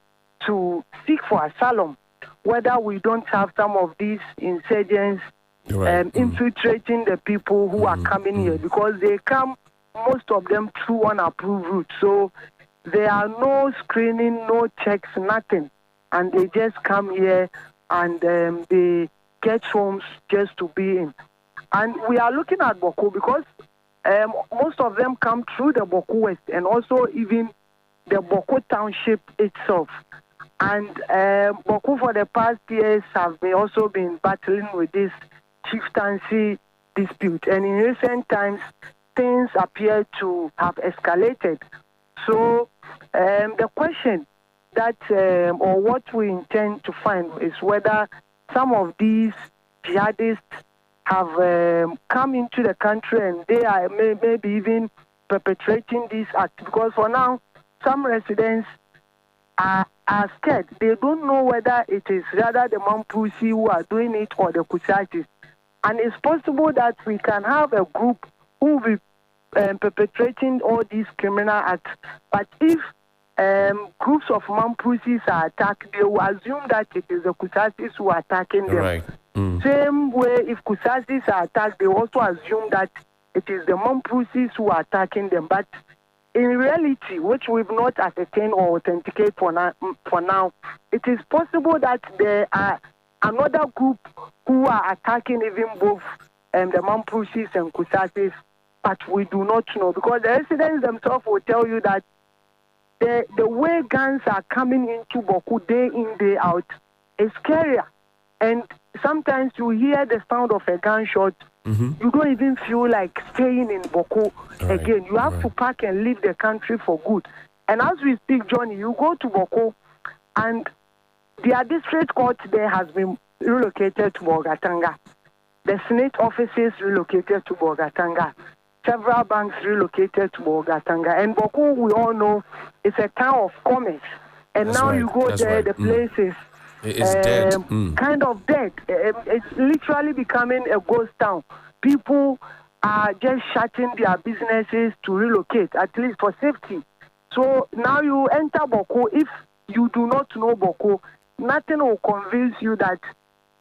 [SPEAKER 5] to seek for asylum, whether we don't have some of these insurgents infiltrating the people who are coming here, because they come, most of them, through unapproved routes. So there are no screening, no checks, nothing. And they just come here and they get homes just to be in. And we are looking at Bawku because most of them come through the Bawku West and also even the Bawku Township itself. And Bawku for the past years have also been battling with this chieftaincy dispute. And in recent times, things appear to have escalated. So the question that or what we intend to find is whether some of these jihadists have come into the country and they are maybe even perpetrating these acts. Because for now, some residents are scared. They don't know whether it is rather the Mampusi who are doing it or the Kusatis. And it's possible that we can have a group who will be perpetrating all these criminal acts. But if groups of Mampusis are attacked, they will assume that it is the Kusatis who are attacking them.
[SPEAKER 2] Right.
[SPEAKER 5] Same way, if Kusatis are attacked, they also assume that it is the Mampusis who are attacking them. But in reality, which we've not ascertained or authenticated for now, it is possible that there are another group who are attacking even both the Mampusis and Kusatis, but we do not know, because the residents themselves will tell you that the way guns are coming into Bawku day in, day out is scarier. And sometimes you hear the sound of a gunshot, you don't even feel like staying in Bawku again. You have to pack and leave the country for good. And as we speak, Johnny, you go to Bawku and their district court there has been relocated to Bolgatanga. The Senate offices relocated to Bolgatanga. Several banks relocated to Bolgatanga. And Bawku, we all know, is a town of commerce. And now you go there, the place is
[SPEAKER 2] dead.
[SPEAKER 5] Kind of dead. It's literally becoming a ghost town. People are just shutting their businesses to relocate, at least for safety. So now you enter Bawku. If you do not know Bawku, nothing will convince you that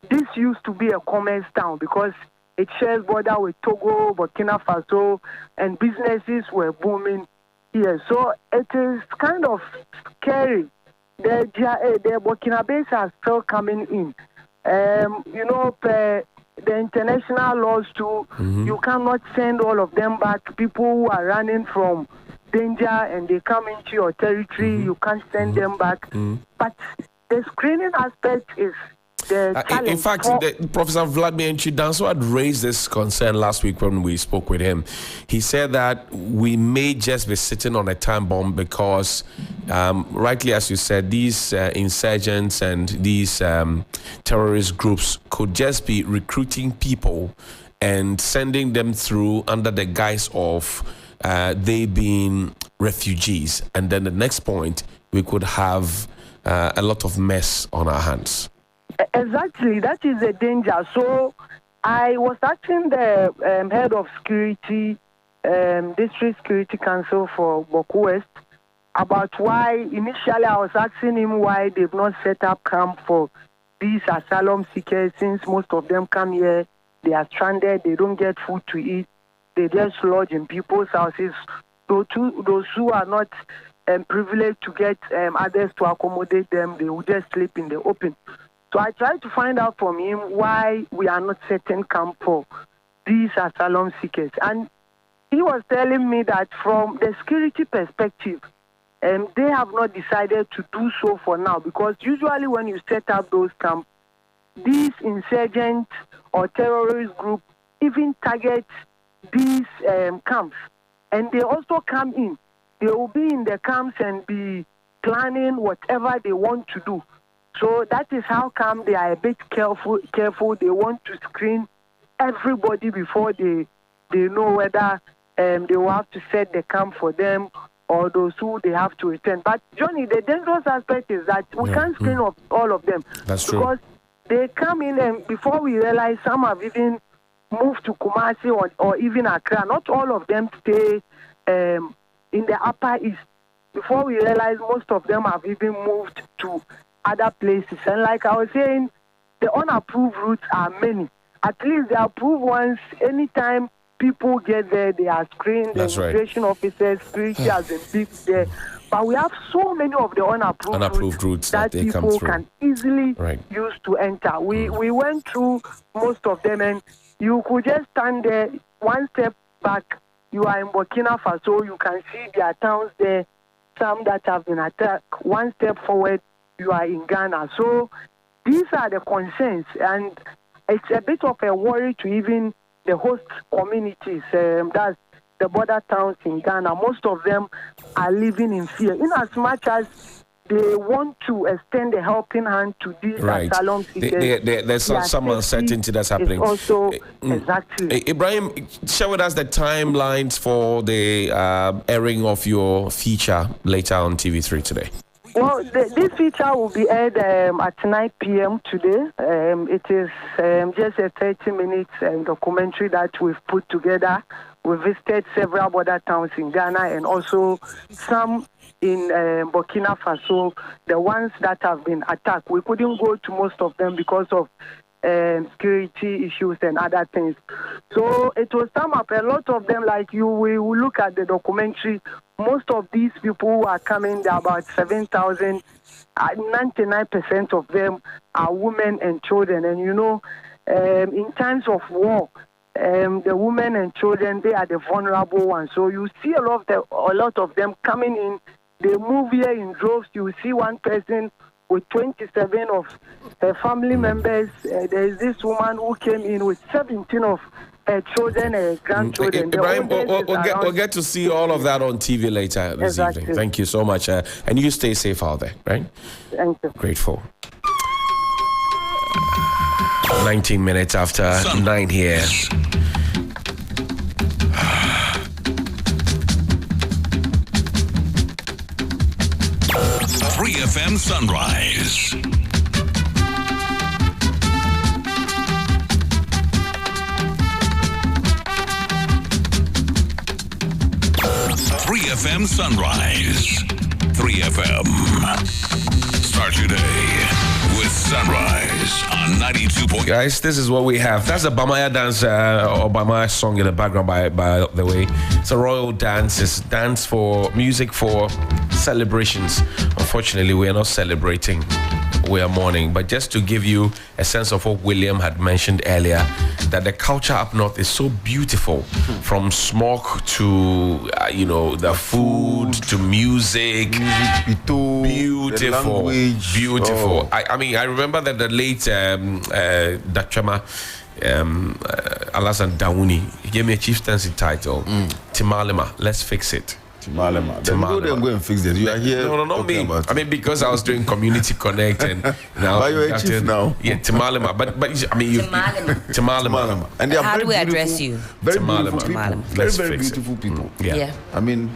[SPEAKER 5] this used to be a commerce town, because it shares border with Togo, Burkina Faso, and businesses were booming here. So it is kind of scary. The Burkina are still coming in. The international laws too, you cannot send all of them back. People who are running from danger and they come into your territory, you can't send them back. But the screening aspect is
[SPEAKER 2] In fact, Professor Vladimir Nchidanso had raised this concern last week when we spoke with him. He said that we may just be sitting on a time bomb because, rightly as you said, these insurgents and these terrorist groups could just be recruiting people and sending them through under the guise of they being refugees. And then the next point, we could have a lot of mess on our hands.
[SPEAKER 5] Exactly, that is a danger. So I was asking the head of security, District Security Council for Bawku West, about why, initially I was asking him why they've not set up camp for these asylum seekers, since most of them come here, they are stranded, they don't get food to eat, they just lodge in people's houses. Those who are not privileged to get others to accommodate them, they will just sleep in the open. So I tried to find out from him why we are not setting camp for these asylum seekers. And he was telling me that from the security perspective, they have not decided to do so for now, because usually when you set up those camps, these insurgent or terrorist group even target these camps. And they also come in. They will be in the camps and be planning whatever they want to do. So that is how come they are a bit careful. They want to screen everybody before they know whether they will have to set the camp for them or those who they have to return. But Johnny, the dangerous aspect is that we can't screen all of them. That's true. Because they come in and before we realize, some have even moved to Kumasi or even Accra. Not all of them stay in the Upper East. Before we realize, most of them have even moved to other places. And like I was saying, the unapproved routes are many. At least the approved ones, anytime people get there, they are screened. The immigration officers, security has been big there. But we have so many of the unapproved routes that people can easily use to enter. We went through most of them, and you could just stand there, one step back, you are in Burkina Faso, you can see their towns there, some that have been attacked. One step forward, you are in Ghana. So these are the concerns, and it's a bit of a worry to even the host communities. That's the border towns in Ghana. Most of them are living in fear, in as much as they want to extend a helping hand to these asylum seekers.
[SPEAKER 2] There's some uncertainty that's happening.
[SPEAKER 5] Also, exactly.
[SPEAKER 2] Ibrahim, share with us the timelines for the airing of your feature later on TV3 today.
[SPEAKER 5] Well, this feature will be aired at 9 p.m. today. It is just a 30-minute documentary that we've put together. We visited several border towns in Ghana and also some in Burkina Faso, the ones that have been attacked. We couldn't go to most of them because of security issues and other things. So it will sum up a lot of them. Like we will look at the documentary. Most of these people who are coming, there are about 7,000. 99% of them are women and children. And in times of war, the women and children, they are the vulnerable ones. So you see a lot of them coming in. They move here in droves. You see one person with 27 of her family members. There is this woman who came in with 17 of her children and grandchildren.
[SPEAKER 2] Ibrahim, we'll get to see all of that on TV later this evening. Thank you so much. And you stay safe out there, right?
[SPEAKER 5] Thank you.
[SPEAKER 2] Grateful. 19 minutes after 9 here.
[SPEAKER 6] Free FM Sunrise. Free FM Sunrise. 3 FM. Start your day with Sunrise on 92.
[SPEAKER 2] Guys, this is what we have. That's a Bamaya dance or Bamaya song in the background, by the way. It's a royal dance. It's dance for music for celebrations. Unfortunately, we are not celebrating we are mourning. But just to give you a sense of what William had mentioned earlier, that the culture up north is so beautiful, from smoke to the food to music. Beautiful, beautiful. I mean, I remember that the late Dachama Alasan Dauni, he gave me a chieftaincy title, Timalema. Let's fix it.
[SPEAKER 1] Timalema. Then go and fix this. You are here.
[SPEAKER 2] No, not me. I mean, because I was doing Community Connect and now.
[SPEAKER 1] But you're a chief now.
[SPEAKER 2] Yeah, Timalema. But I mean, Timalema.
[SPEAKER 1] And they are
[SPEAKER 3] how
[SPEAKER 1] very
[SPEAKER 3] do we
[SPEAKER 1] beautiful,
[SPEAKER 3] address you?
[SPEAKER 1] Very
[SPEAKER 2] Timalema.
[SPEAKER 1] beautiful people.
[SPEAKER 3] Timalema.
[SPEAKER 1] Very, very beautiful people.
[SPEAKER 2] Yeah.
[SPEAKER 1] I mean,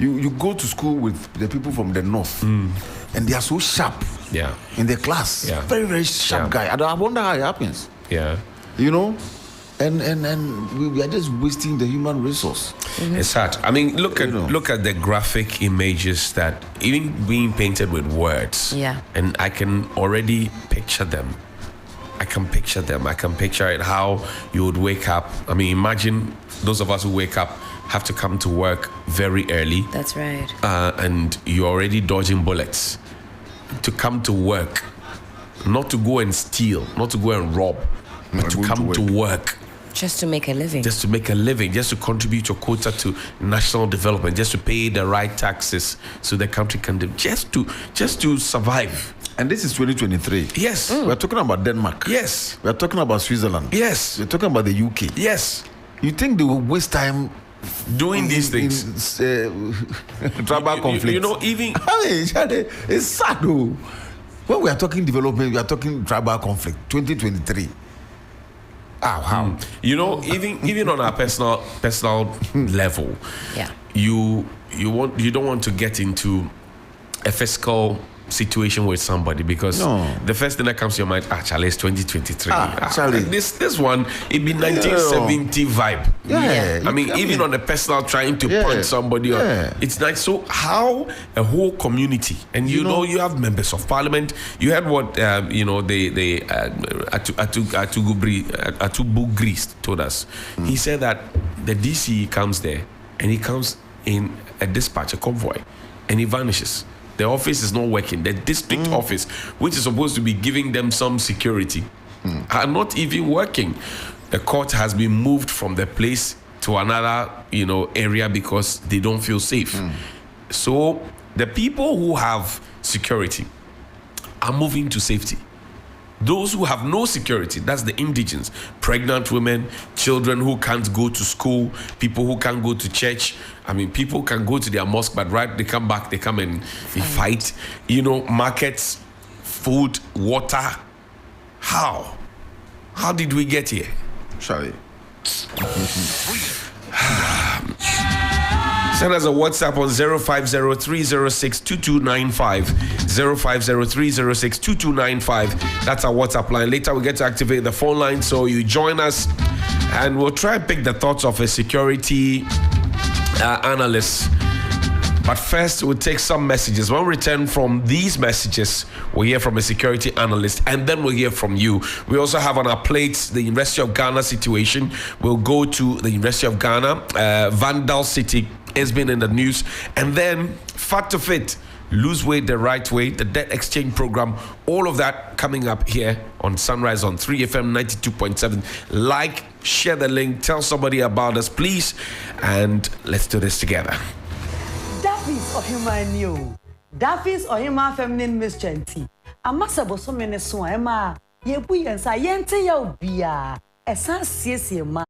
[SPEAKER 1] you go to school with the people from the north, and they are so sharp.
[SPEAKER 2] Yeah.
[SPEAKER 1] In their class.
[SPEAKER 2] Yeah.
[SPEAKER 1] Very, very sharp guy. I wonder how it happens.
[SPEAKER 2] Yeah.
[SPEAKER 1] And we are just wasting the human resource.
[SPEAKER 2] It's sad. I mean, look at the graphic images that even being painted with words.
[SPEAKER 3] Yeah.
[SPEAKER 2] And I can already picture them. I can picture it, how you would wake up. I mean, imagine those of us who wake up have to come to work very early.
[SPEAKER 3] That's right.
[SPEAKER 2] And you're already dodging bullets to come to work, not to go and steal, not to go and rob, but to come to work.
[SPEAKER 3] Just to make a living.
[SPEAKER 2] Just to contribute your quota to national development, just to pay the right taxes so the country can just to survive.
[SPEAKER 1] And this is 2023.
[SPEAKER 2] Yes.
[SPEAKER 1] We're talking about Denmark.
[SPEAKER 2] Yes.
[SPEAKER 1] We're talking about Switzerland.
[SPEAKER 2] Yes.
[SPEAKER 1] We're talking about the UK.
[SPEAKER 2] Yes.
[SPEAKER 1] You think they will waste time
[SPEAKER 2] doing these things?
[SPEAKER 1] Tribal conflict.
[SPEAKER 2] Even
[SPEAKER 1] I mean, it's sad though. When we are talking development, we are talking tribal conflict. 2023. How?
[SPEAKER 2] Even on our personal level, you don't want to get into a fiscal situation with somebody because the first thing that comes to your mind, Charlie, it's 2023.
[SPEAKER 1] Charlie.
[SPEAKER 2] This one, it be 1970 vibe.
[SPEAKER 1] Yeah.
[SPEAKER 2] I mean, even on a personal trying to punch somebody, it's like, so how a whole community, and you know you have members of parliament. You heard what Atubugris told us. He said that the DC comes there and he comes in a dispatch, a convoy, and he vanishes. The office is not working. The district office, which is supposed to be giving them some security, are not even working. The court has been moved from the place to another, area because they don't feel safe. So the people who have security are moving to safety. Those who have no security, that's the indigents, pregnant women, children who can't go to school, people who can't go to church. I mean, people can go to their mosque, but they come back, they come and they fight. Markets, food, water. How? How did we get here?
[SPEAKER 1] Sorry.
[SPEAKER 2] Send us a WhatsApp on 050-306-2295. 050-306-2295. That's our WhatsApp line. Later we get to activate the phone line, so you join us and we'll try and pick the thoughts of a security analyst. But first, we'll take some messages. When we return from these messages, we'll hear from a security analyst, and then we'll hear from you. We also have on our plates the University of Ghana situation. We'll go to the University of Ghana. Vandal City has been in the news. And then, Fact of It, Lose Weight the Right Way, the Debt Exchange Program, all of that coming up here on Sunrise on 3FM 92.7. Like, share the link, tell somebody about us, please, and let's do this together.
[SPEAKER 7] Daffy's or human new. Daffy's or human feminine mischanty. A massable so many so Emma. Ye bui and sayente yo bia. A sans siesi ma.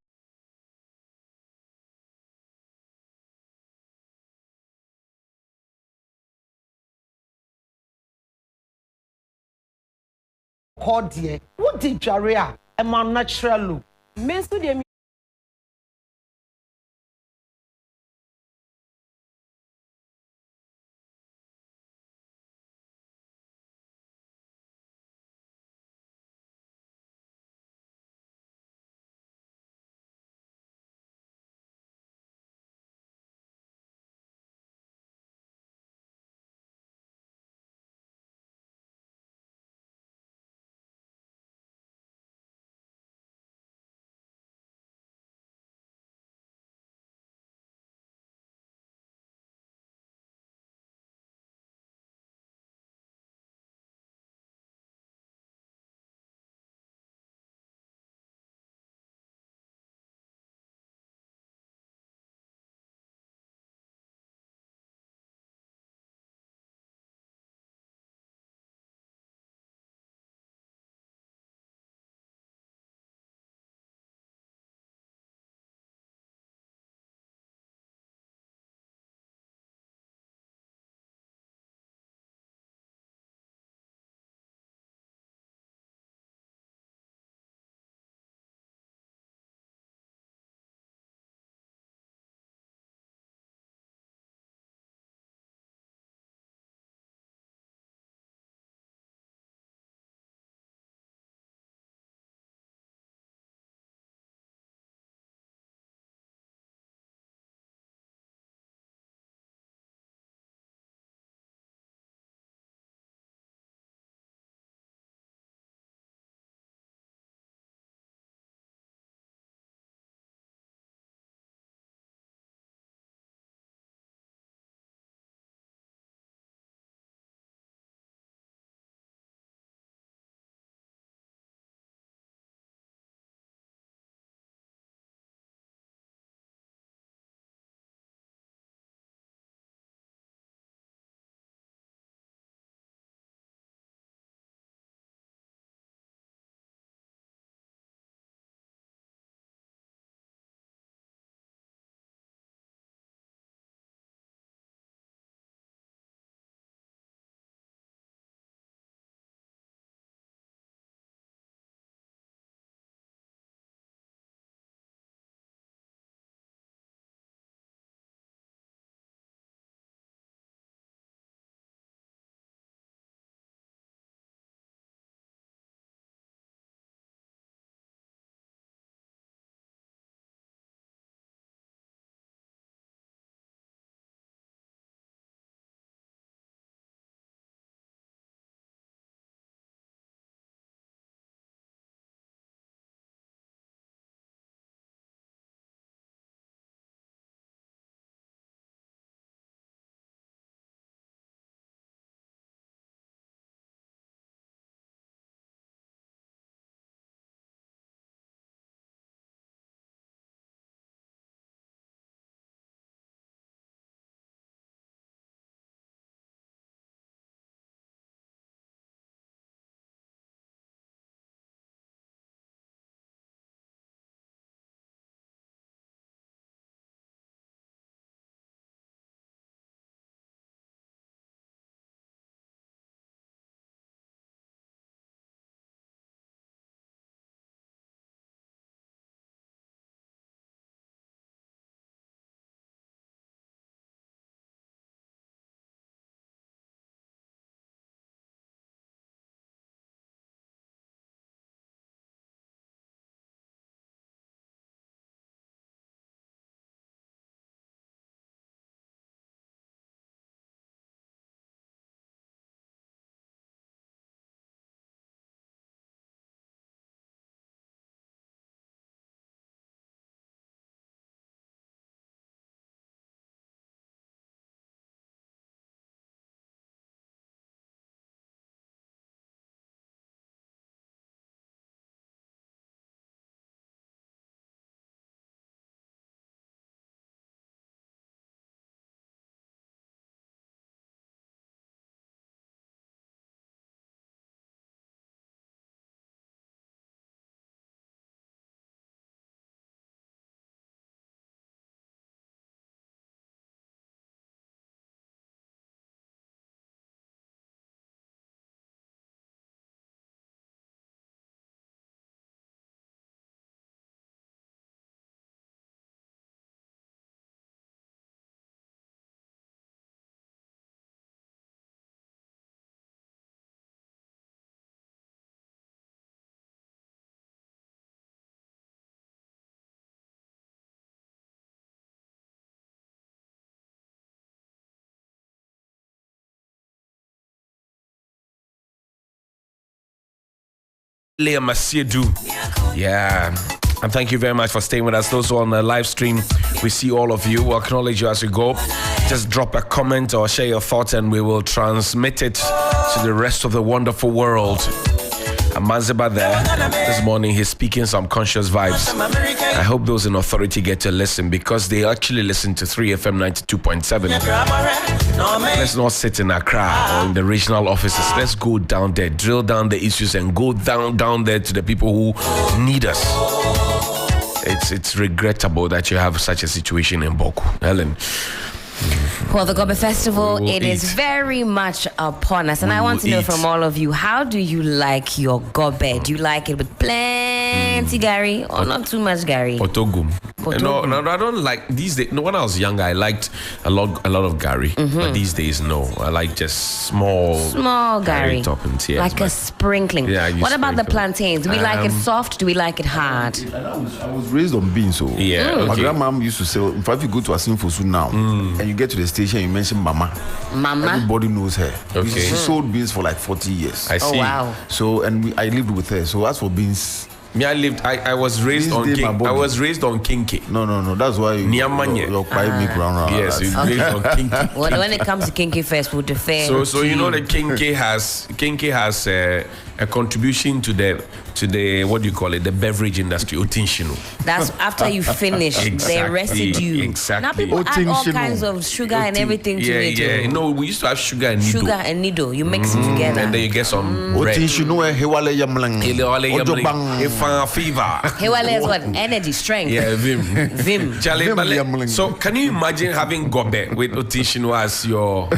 [SPEAKER 7] Cordier. What did Jaria? A man natural look. Men study
[SPEAKER 2] Lea Masiedu. Yeah. And thank you very much for staying with us. Those who are on the live stream, we see all of you. We'll acknowledge you as we go. Just drop a comment or share your thoughts and we will transmit it to the rest of the wonderful world. Amanziba there this morning, he's speaking some conscious vibes. I hope those in authority get to listen because they actually listen to 3FM 92.7. Let's not sit in Accra or in the regional offices. Let's go down there, drill down the issues and go down there to the people who need us. It's regrettable that you have such a situation in Bawku. Helen.
[SPEAKER 3] Well, the Gobe Festival, it is very much upon us. And I want to know from all of you, how do you like your Gobe? Do you like it with plenty Gary or not too much Gary?
[SPEAKER 2] Potogum. No, I don't like these days. No, when I was younger, I liked a lot of Gary. But these days, no. I like just small Gary toppings. Yeah,
[SPEAKER 3] like a sprinkling.
[SPEAKER 2] Yeah,
[SPEAKER 3] what about the plantains? Do we like it soft? Do we like it hard?
[SPEAKER 1] I was raised on beans, so my grandma used to say, if you go to a Sinfosu now and you get to the station, you mention Mama. Everybody knows her.
[SPEAKER 2] Okay.
[SPEAKER 1] She sold beans for like 40 years.
[SPEAKER 2] I see.
[SPEAKER 3] Oh, wow.
[SPEAKER 1] So, and I lived with her. So as for beans,
[SPEAKER 2] I was raised on King. I was raised on Kinky.
[SPEAKER 1] No. That's why you're quite big round.
[SPEAKER 2] Yes, it's raised on Kinky.
[SPEAKER 3] Well, when it comes to Kinky Fest, we'll defer.
[SPEAKER 2] So you know the Kinky has a contribution to the what do you call it, the beverage industry. Otinshino.
[SPEAKER 3] That's after you finish the residue.
[SPEAKER 2] Exactly.
[SPEAKER 3] Now people add all kinds of sugar and everything to it.
[SPEAKER 2] Yeah. No, we used to have sugar and nido.
[SPEAKER 3] Sugar and nido. You mix it together.
[SPEAKER 2] And then you get some bread.
[SPEAKER 1] Otinshino hewale yamlang.
[SPEAKER 2] Fever.
[SPEAKER 3] Hewale is what? Energy, strength.
[SPEAKER 2] Yeah,
[SPEAKER 3] Vim.
[SPEAKER 2] Charlie, so can you imagine having Gobe with Otinshino as your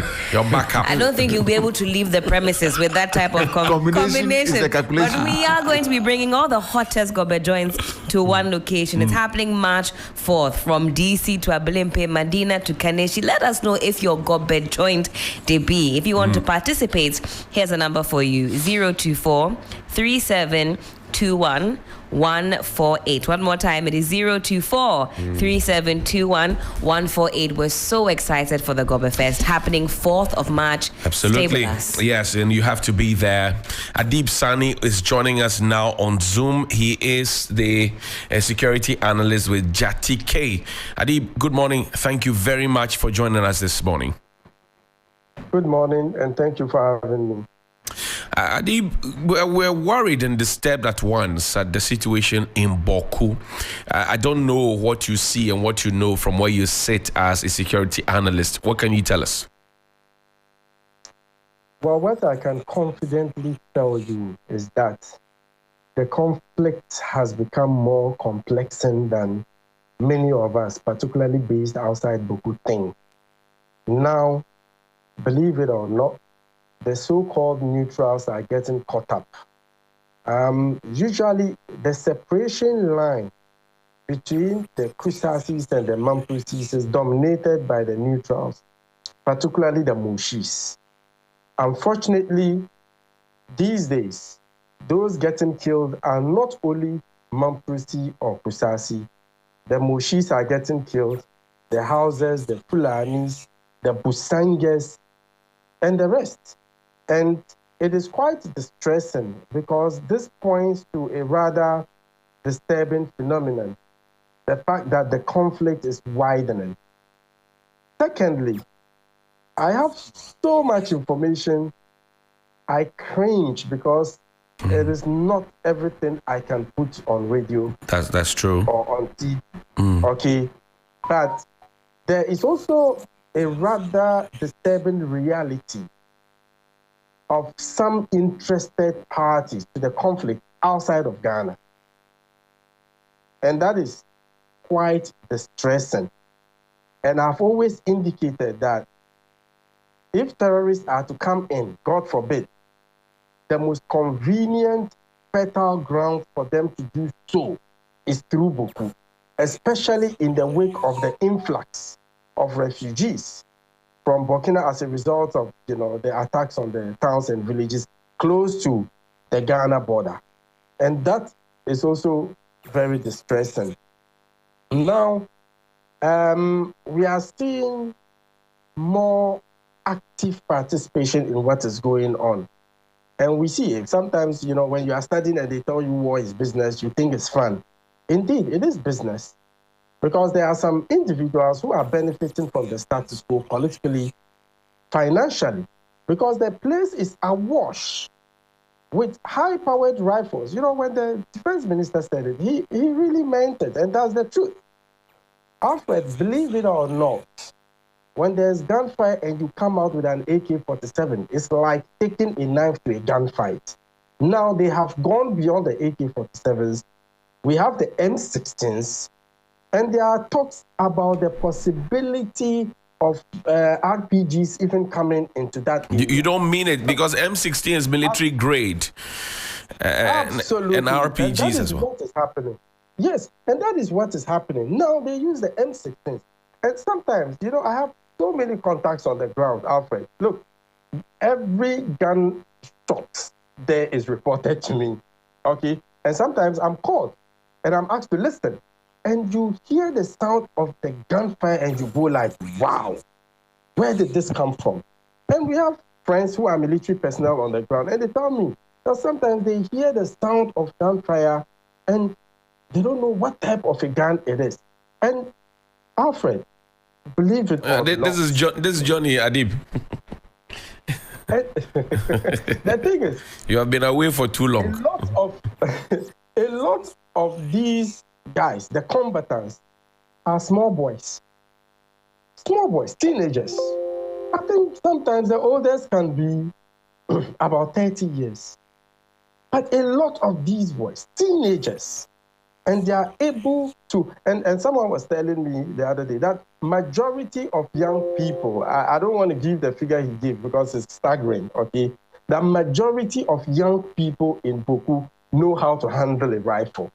[SPEAKER 2] backup?
[SPEAKER 3] I don't think you'll be able to leave the premises with that type of combination.
[SPEAKER 1] Is a calculation.
[SPEAKER 3] But we are going to be bringing all the hottest Gobe joints to one location. It's happening March 4th from DC to Abelimpe, Medina to Kaneshi. Let us know if your Gobe joint they be. If you want to participate, here's a number for you: 024 3721 148. One more time, it is 024 3721 148. We're so excited for the Gobe Fest happening 4th of March.
[SPEAKER 2] Absolutely.
[SPEAKER 3] Stay with us.
[SPEAKER 2] Yes, and you have to be there. Adib Sani is joining us now on Zoom. He is the security analyst with Jati K. Adib, good morning. Thank you very much for joining us this morning.
[SPEAKER 8] Good morning, and thank you for having me.
[SPEAKER 2] Adib, we're worried and disturbed at once at the situation in Bawku. I don't know what you see and what you know from where you sit as a security analyst. What can you tell us?
[SPEAKER 8] Well, what I can confidently tell you is that the conflict has become more complex than many of us, particularly based outside Bawku, think. Now, believe it or not, the so-called neutrals are getting caught up. Usually, the separation line between the Kusasis and the Mampusis is dominated by the neutrals, particularly the Mushis. Unfortunately, these days, those getting killed are not only Mampusi or Kusasi. The Mushis are getting killed, the Hausas, the Fulanis, the Busanges, and the rest. And it is quite distressing because this points to a rather disturbing phenomenon, the fact that the conflict is widening. Secondly, I have so much information, I cringe because it is not everything I can put on radio.
[SPEAKER 2] That's true.
[SPEAKER 8] Or on TV. Okay. But there is also a rather disturbing reality of some interested parties to the conflict outside of Ghana. And that is quite distressing. And I've always indicated that if terrorists are to come in, God forbid, the most convenient, fertile ground for them to do so is through Bawku, especially in the wake of the influx of refugees from Burkina as a result of, the attacks on the towns and villages close to the Ghana border. And that is also very distressing. Now, we are seeing more active participation in what is going on. And we see it. Sometimes, when you are studying and they tell you war is business, you think it's fun. Indeed, it is business. Because there are some individuals who are benefiting from the status quo politically, financially, because the place is awash with high-powered rifles. When the defense minister said it, he really meant it, and that's the truth. Alfred, believe it or not, when there's gunfire and you come out with an AK-47, it's like taking a knife to a gunfight. Now they have gone beyond the AK-47s. We have the M16s, and there are talks about the possibility of RPGs even coming into that area.
[SPEAKER 2] You don't mean it, because M16 is military grade.
[SPEAKER 8] Absolutely.
[SPEAKER 2] And RPGs as well.
[SPEAKER 8] What is happening. Yes, and that is what is happening. Now they use the M16s. And sometimes, I have so many contacts on the ground, Alfred. Look, every gun shot there is reported to me, okay? And sometimes I'm called and I'm asked to listen. And you hear the sound of the gunfire and you go like, wow, where did this come from? And we have friends who are military personnel on the ground, and they tell me that sometimes they hear the sound of gunfire and they don't know what type of a gun it is. And Alfred, believe it or not,
[SPEAKER 2] this is Johnny Adib.
[SPEAKER 8] The thing is,
[SPEAKER 2] you have been away for too long.
[SPEAKER 8] A lot of these guys, the combatants, are small boys, teenagers. I think sometimes the oldest can be about 30 years. But a lot of these boys, teenagers, and they are able to, and someone was telling me the other day that majority of young people, I don't want to give the figure he gave because it's staggering, okay? The majority of young people in Bawku know how to handle a rifle.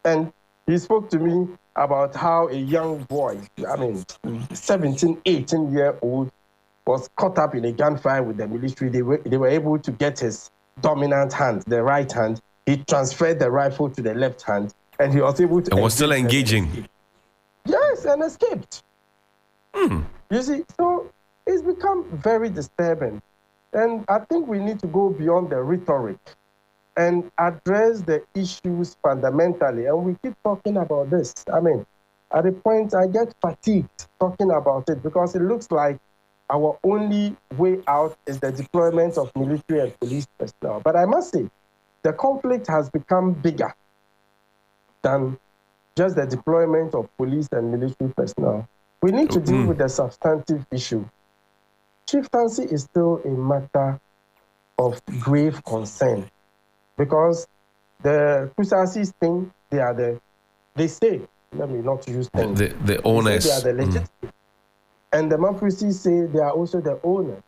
[SPEAKER 8] And he spoke to me about how a young boy, 17, 18-year-old, was caught up in a gunfire with the military. They were able to get his dominant hand, the right hand. He transferred the rifle to the left hand, and he was able to...
[SPEAKER 2] And was still engaging.
[SPEAKER 8] Yes, and escaped. You see, so it's become very disturbing. And I think we need to go beyond the rhetoric and address the issues fundamentally. And we keep talking about this. At a point, I get fatigued talking about it because it looks like our only way out is the deployment of military and police personnel. But I must say, the conflict has become bigger than just the deployment of police and military personnel. We need to deal with the substantive issue. Chieftaincy is still a matter of grave concern because the Kusasis think they say, let me not use things.
[SPEAKER 2] The owners.
[SPEAKER 8] They are the legit. And the Mapusi say they are also the owners.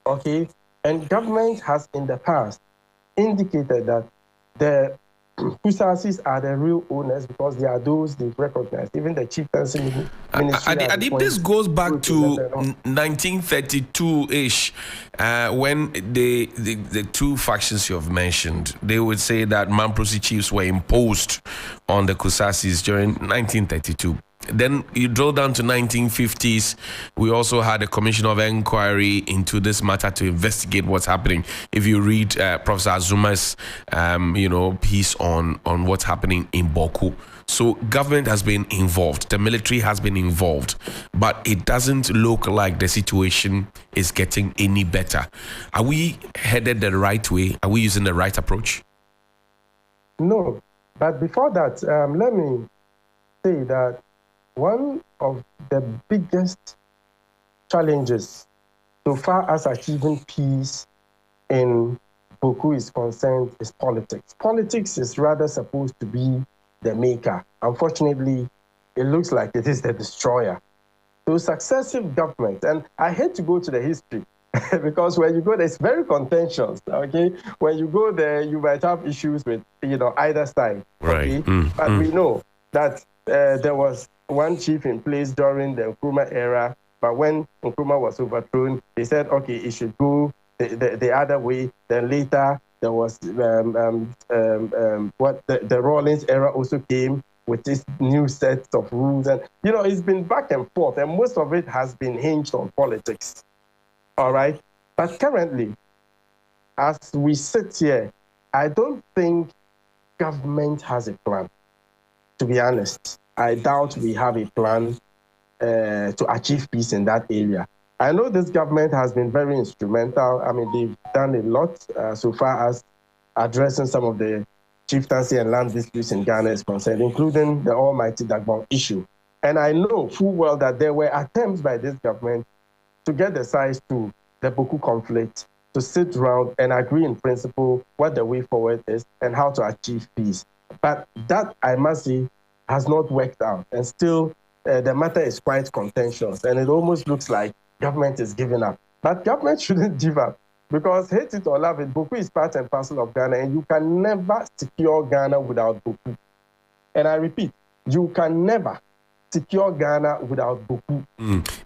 [SPEAKER 8] Okay? And government has in the past indicated that the Kusasis are the real owners because they are those they've recognized. Even the chieftaincy ministry.
[SPEAKER 2] This goes back to 1932-ish, when the two factions you have mentioned, they would say that Mamprosi chiefs were imposed on the Kusasis during 1932. Then you drill down to 1950s. We also had a commission of inquiry into this matter to investigate what's happening. If you read Professor Azuma's, piece on what's happening in Bawku. So government has been involved. The military has been involved. But it doesn't look like the situation is getting any better. Are we headed the right way? Are we using the right approach?
[SPEAKER 8] No. But before that, let me say that one of the biggest challenges so far as achieving peace in Bawku is concerned is politics. Politics is rather supposed to be the maker. Unfortunately, it looks like it is the destroyer. So successive governments, and I hate to go to the history because when you go there, it's very contentious, okay? When you go there, you might have issues with, either side, okay?
[SPEAKER 2] Right.
[SPEAKER 8] But we know that there was one chief in place during the Nkrumah era, but when Nkrumah was overthrown, they said, okay, it should go the other way. Then later, there was the Rawlings era also came with this new set of rules. And, it's been back and forth, and most of it has been hinged on politics. All right? But currently, as we sit here, I don't think government has a plan. To be honest, I doubt we have a plan to achieve peace in that area. I know this government has been very instrumental. I mean, they've done a lot so far as addressing some of the chieftaincy and land disputes in Ghana is concerned, including the almighty Dagbon issue. And I know full well that there were attempts by this government to get the sides to the Bawku conflict, to sit around and agree in principle what the way forward is and how to achieve peace. But that, I must say, has not worked out. And still, the matter is quite contentious. And it almost looks like government is giving up. But government shouldn't give up, because hate it or love it, Bawku is part and parcel of Ghana, and you can never secure Ghana without Bawku. And I repeat, you can never secure Ghana without Bawku.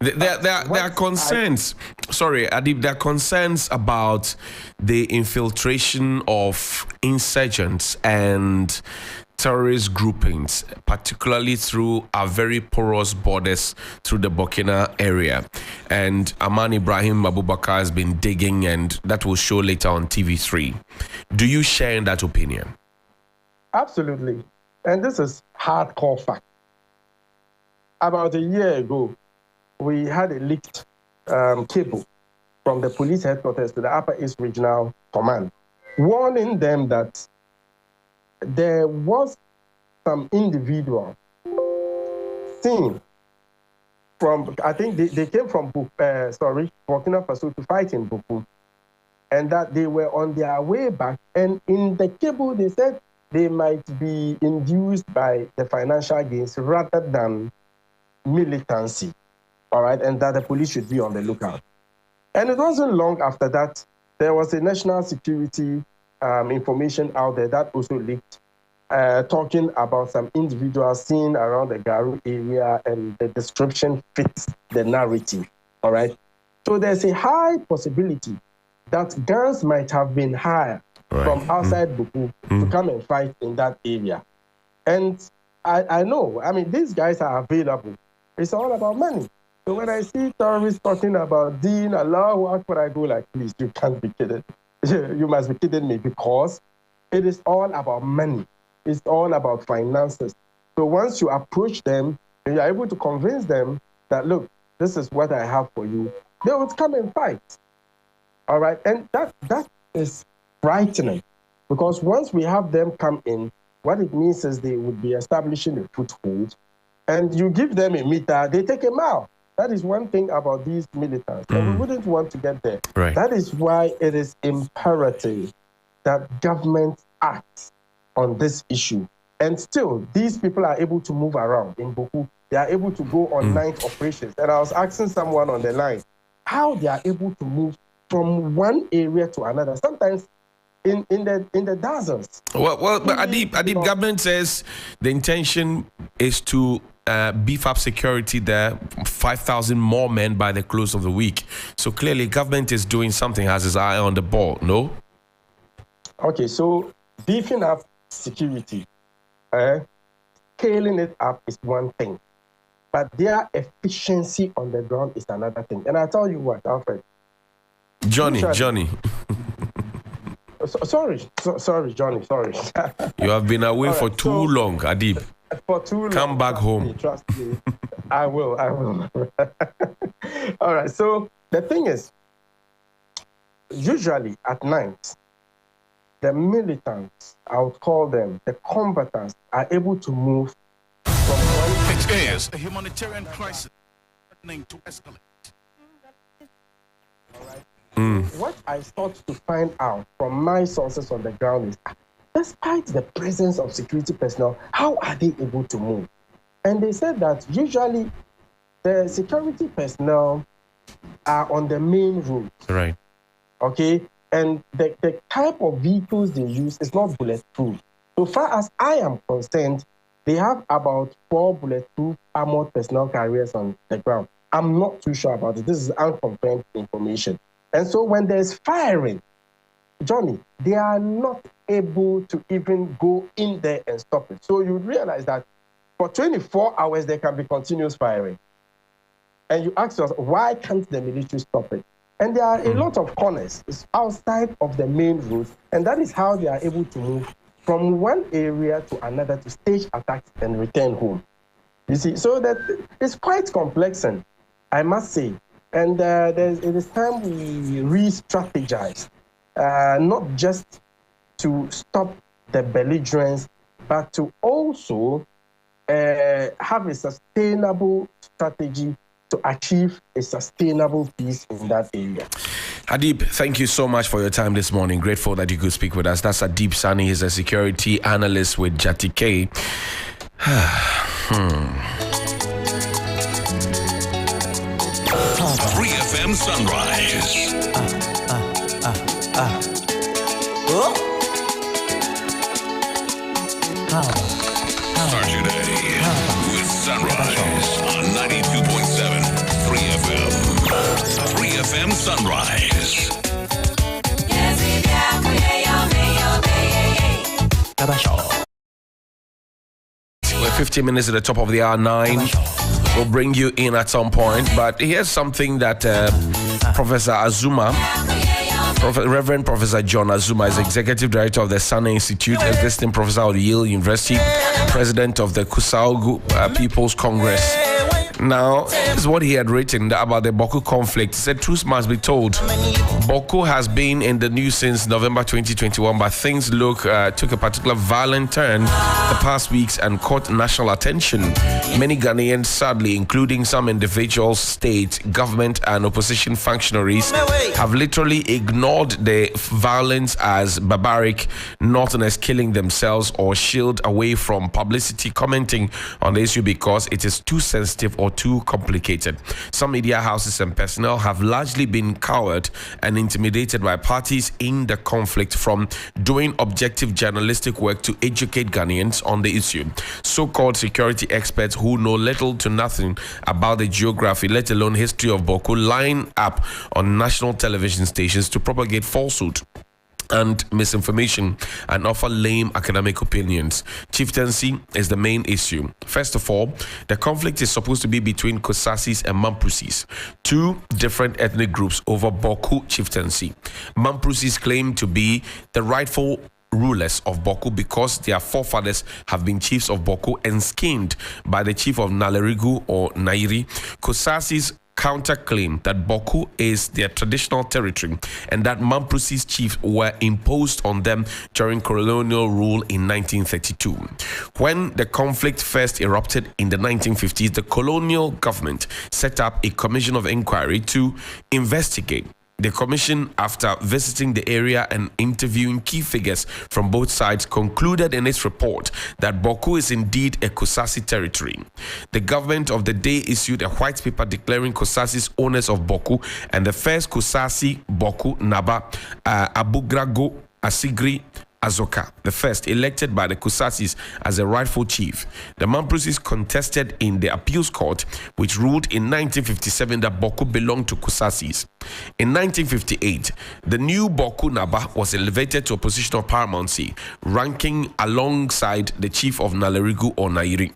[SPEAKER 2] There are concerns. Sorry, Adib, there are concerns about the infiltration of insurgents and terrorist groupings, particularly through our very porous borders through the Burkina area. And Aman Ibrahim Abubakar has been digging, and that will show later on TV3. Do you share in that opinion?
[SPEAKER 8] Absolutely. And this is hardcore fact. About a year ago, we had a leaked cable from the police headquarters to the Upper East Regional Command, warning them that there was some individual seen from, I think they came from Burkina Faso to fight in Bawku, and that they were on their way back. And in the cable, they said they might be induced by the financial gains rather than militancy, all right, and that the police should be on the lookout. And it wasn't long after that, there was a national security information out there that also leaked, talking about some individuals seen around the Garu area, and the description fits the narrative, all right? So there's a high possibility that guns might have been hired from outside Bawku to come and fight in that area. And I know, I mean, these guys are available. It's all about money. So when I see terrorists talking about Deen, Allahu Akbar, I go like, please, you can't be kidding. You must be kidding me, because it is all about money. It's all about finances. So once you approach them and you're able to convince them that, look, this is what I have for you, they would come and fight. All right? And that is frightening, because once we have them come in, what it means is they would be establishing a foothold, and you give them a meter, they take a mile. That is one thing about these militants, and we wouldn't want to get there.
[SPEAKER 2] Right.
[SPEAKER 8] That is why it is imperative that government acts on this issue. And still, these people are able to move around in Bawku. They are able to go on night operations. And I was asking someone on the line how they are able to move from one area to another, sometimes in the dozens.
[SPEAKER 2] Well, but Adib, government says the intention is to beef up security there, 5,000 more men by the close of the week. So clearly, government is doing something, has its eye on the ball, no?
[SPEAKER 8] Okay, so beefing up security, scaling it up is one thing, but their efficiency on the ground is another thing. And I tell you what, Alfred.
[SPEAKER 2] Johnny.
[SPEAKER 8] Sorry, Johnny, sorry.
[SPEAKER 2] You have been away for too long, Adib.
[SPEAKER 8] For too long.
[SPEAKER 2] Come back home.
[SPEAKER 8] Trust me. I will. All right, so the thing is, usually at night, the militants, I would call them, the combatants, are able to move from one...
[SPEAKER 6] It is a humanitarian crisis threatening to escalate.
[SPEAKER 8] What I sought to find out from my sources on the ground is, despite the presence of security personnel, how are they able to move? And they said that usually the security personnel are on the main road.
[SPEAKER 2] Right.
[SPEAKER 8] Okay? And the type of vehicles they use is not bulletproof. So far as I am concerned, they have about 4 bulletproof armored personnel carriers on the ground. I'm not too sure about it. This is unconfirmed information. And so when there's firing, Johnny, they are not able to even go in there and stop it. So you realize that for 24 hours, there can be continuous firing. And you ask yourself, why can't the military stop it? And there are a lot of corners. It's outside of the main roads, and that is how they are able to move from one area to another to stage attacks and return home. You see, so that it's quite complex, and I must say, and it is time we re-strategize, not just to stop the belligerence, but to also have a sustainable strategy to achieve a sustainable peace in that area.
[SPEAKER 2] Adib, thank you so much for your time this morning. Grateful that you could speak with us. That's Adib Sani. He's a security analyst with Jatike.
[SPEAKER 6] 3FM Sunrise. Start your day with Sunrise on 92.7 3FM. 3FM Sunrise.
[SPEAKER 2] We're 15 minutes at the top of the hour 9. We'll bring you in at some point, but here's something that Professor Azuma, Reverend Professor John Azuma, is Executive Director of the Sana Institute, a visiting professor of Yale University, President of the Kusaugu People's Congress. Now, this is what he had written about the Bawku conflict. He said, truth must be told. Bawku has been in the news since November 2021, but things took a particular violent turn the past weeks and caught national attention. Many Ghanaians, sadly, including some individuals, state, government, and opposition functionaries, have literally ignored the violence as barbaric, not as killing themselves or shield away from publicity, commenting on the issue because it is too sensitive or too complicated. Some media houses and personnel have largely been cowed and intimidated by parties in the conflict from doing objective journalistic work to educate Ghanaians on the issue. So-called security experts who know little to nothing about the geography, let alone history of Bawku, line up on national television stations to propagate falsehood and misinformation and offer lame academic opinions. Chieftaincy is the main issue. First of all, the conflict is supposed to be between Kosasis and Mampusis, two different ethnic groups over Bawku chieftaincy. Mampusis claim to be the rightful rulers of Bawku because their forefathers have been chiefs of Bawku and skinned by the chief of Nalerigu or Nairi. Kosasis counterclaim that Bawku is their traditional territory and that Mampusis chiefs were imposed on them during colonial rule in 1932. When the conflict first erupted in the 1950s, the colonial government set up a commission of inquiry to investigate. The commission, after visiting the area and interviewing key figures from both sides, concluded in its report that Bawku is indeed a Kusasi territory. The government of the day issued a white paper declaring Kusasis owners of Bawku, and the first Kusasi Bawku Naba Abugrago Asigri Azoka, the first elected by the Kusasis as a rightful chief. The Mampusis contested in the appeals court, which ruled in 1957 that Bawku belonged to Kusasis. In 1958, the new Bawku Naba was elevated to a position of paramountcy, ranking alongside the chief of Nalerigu or Nairi.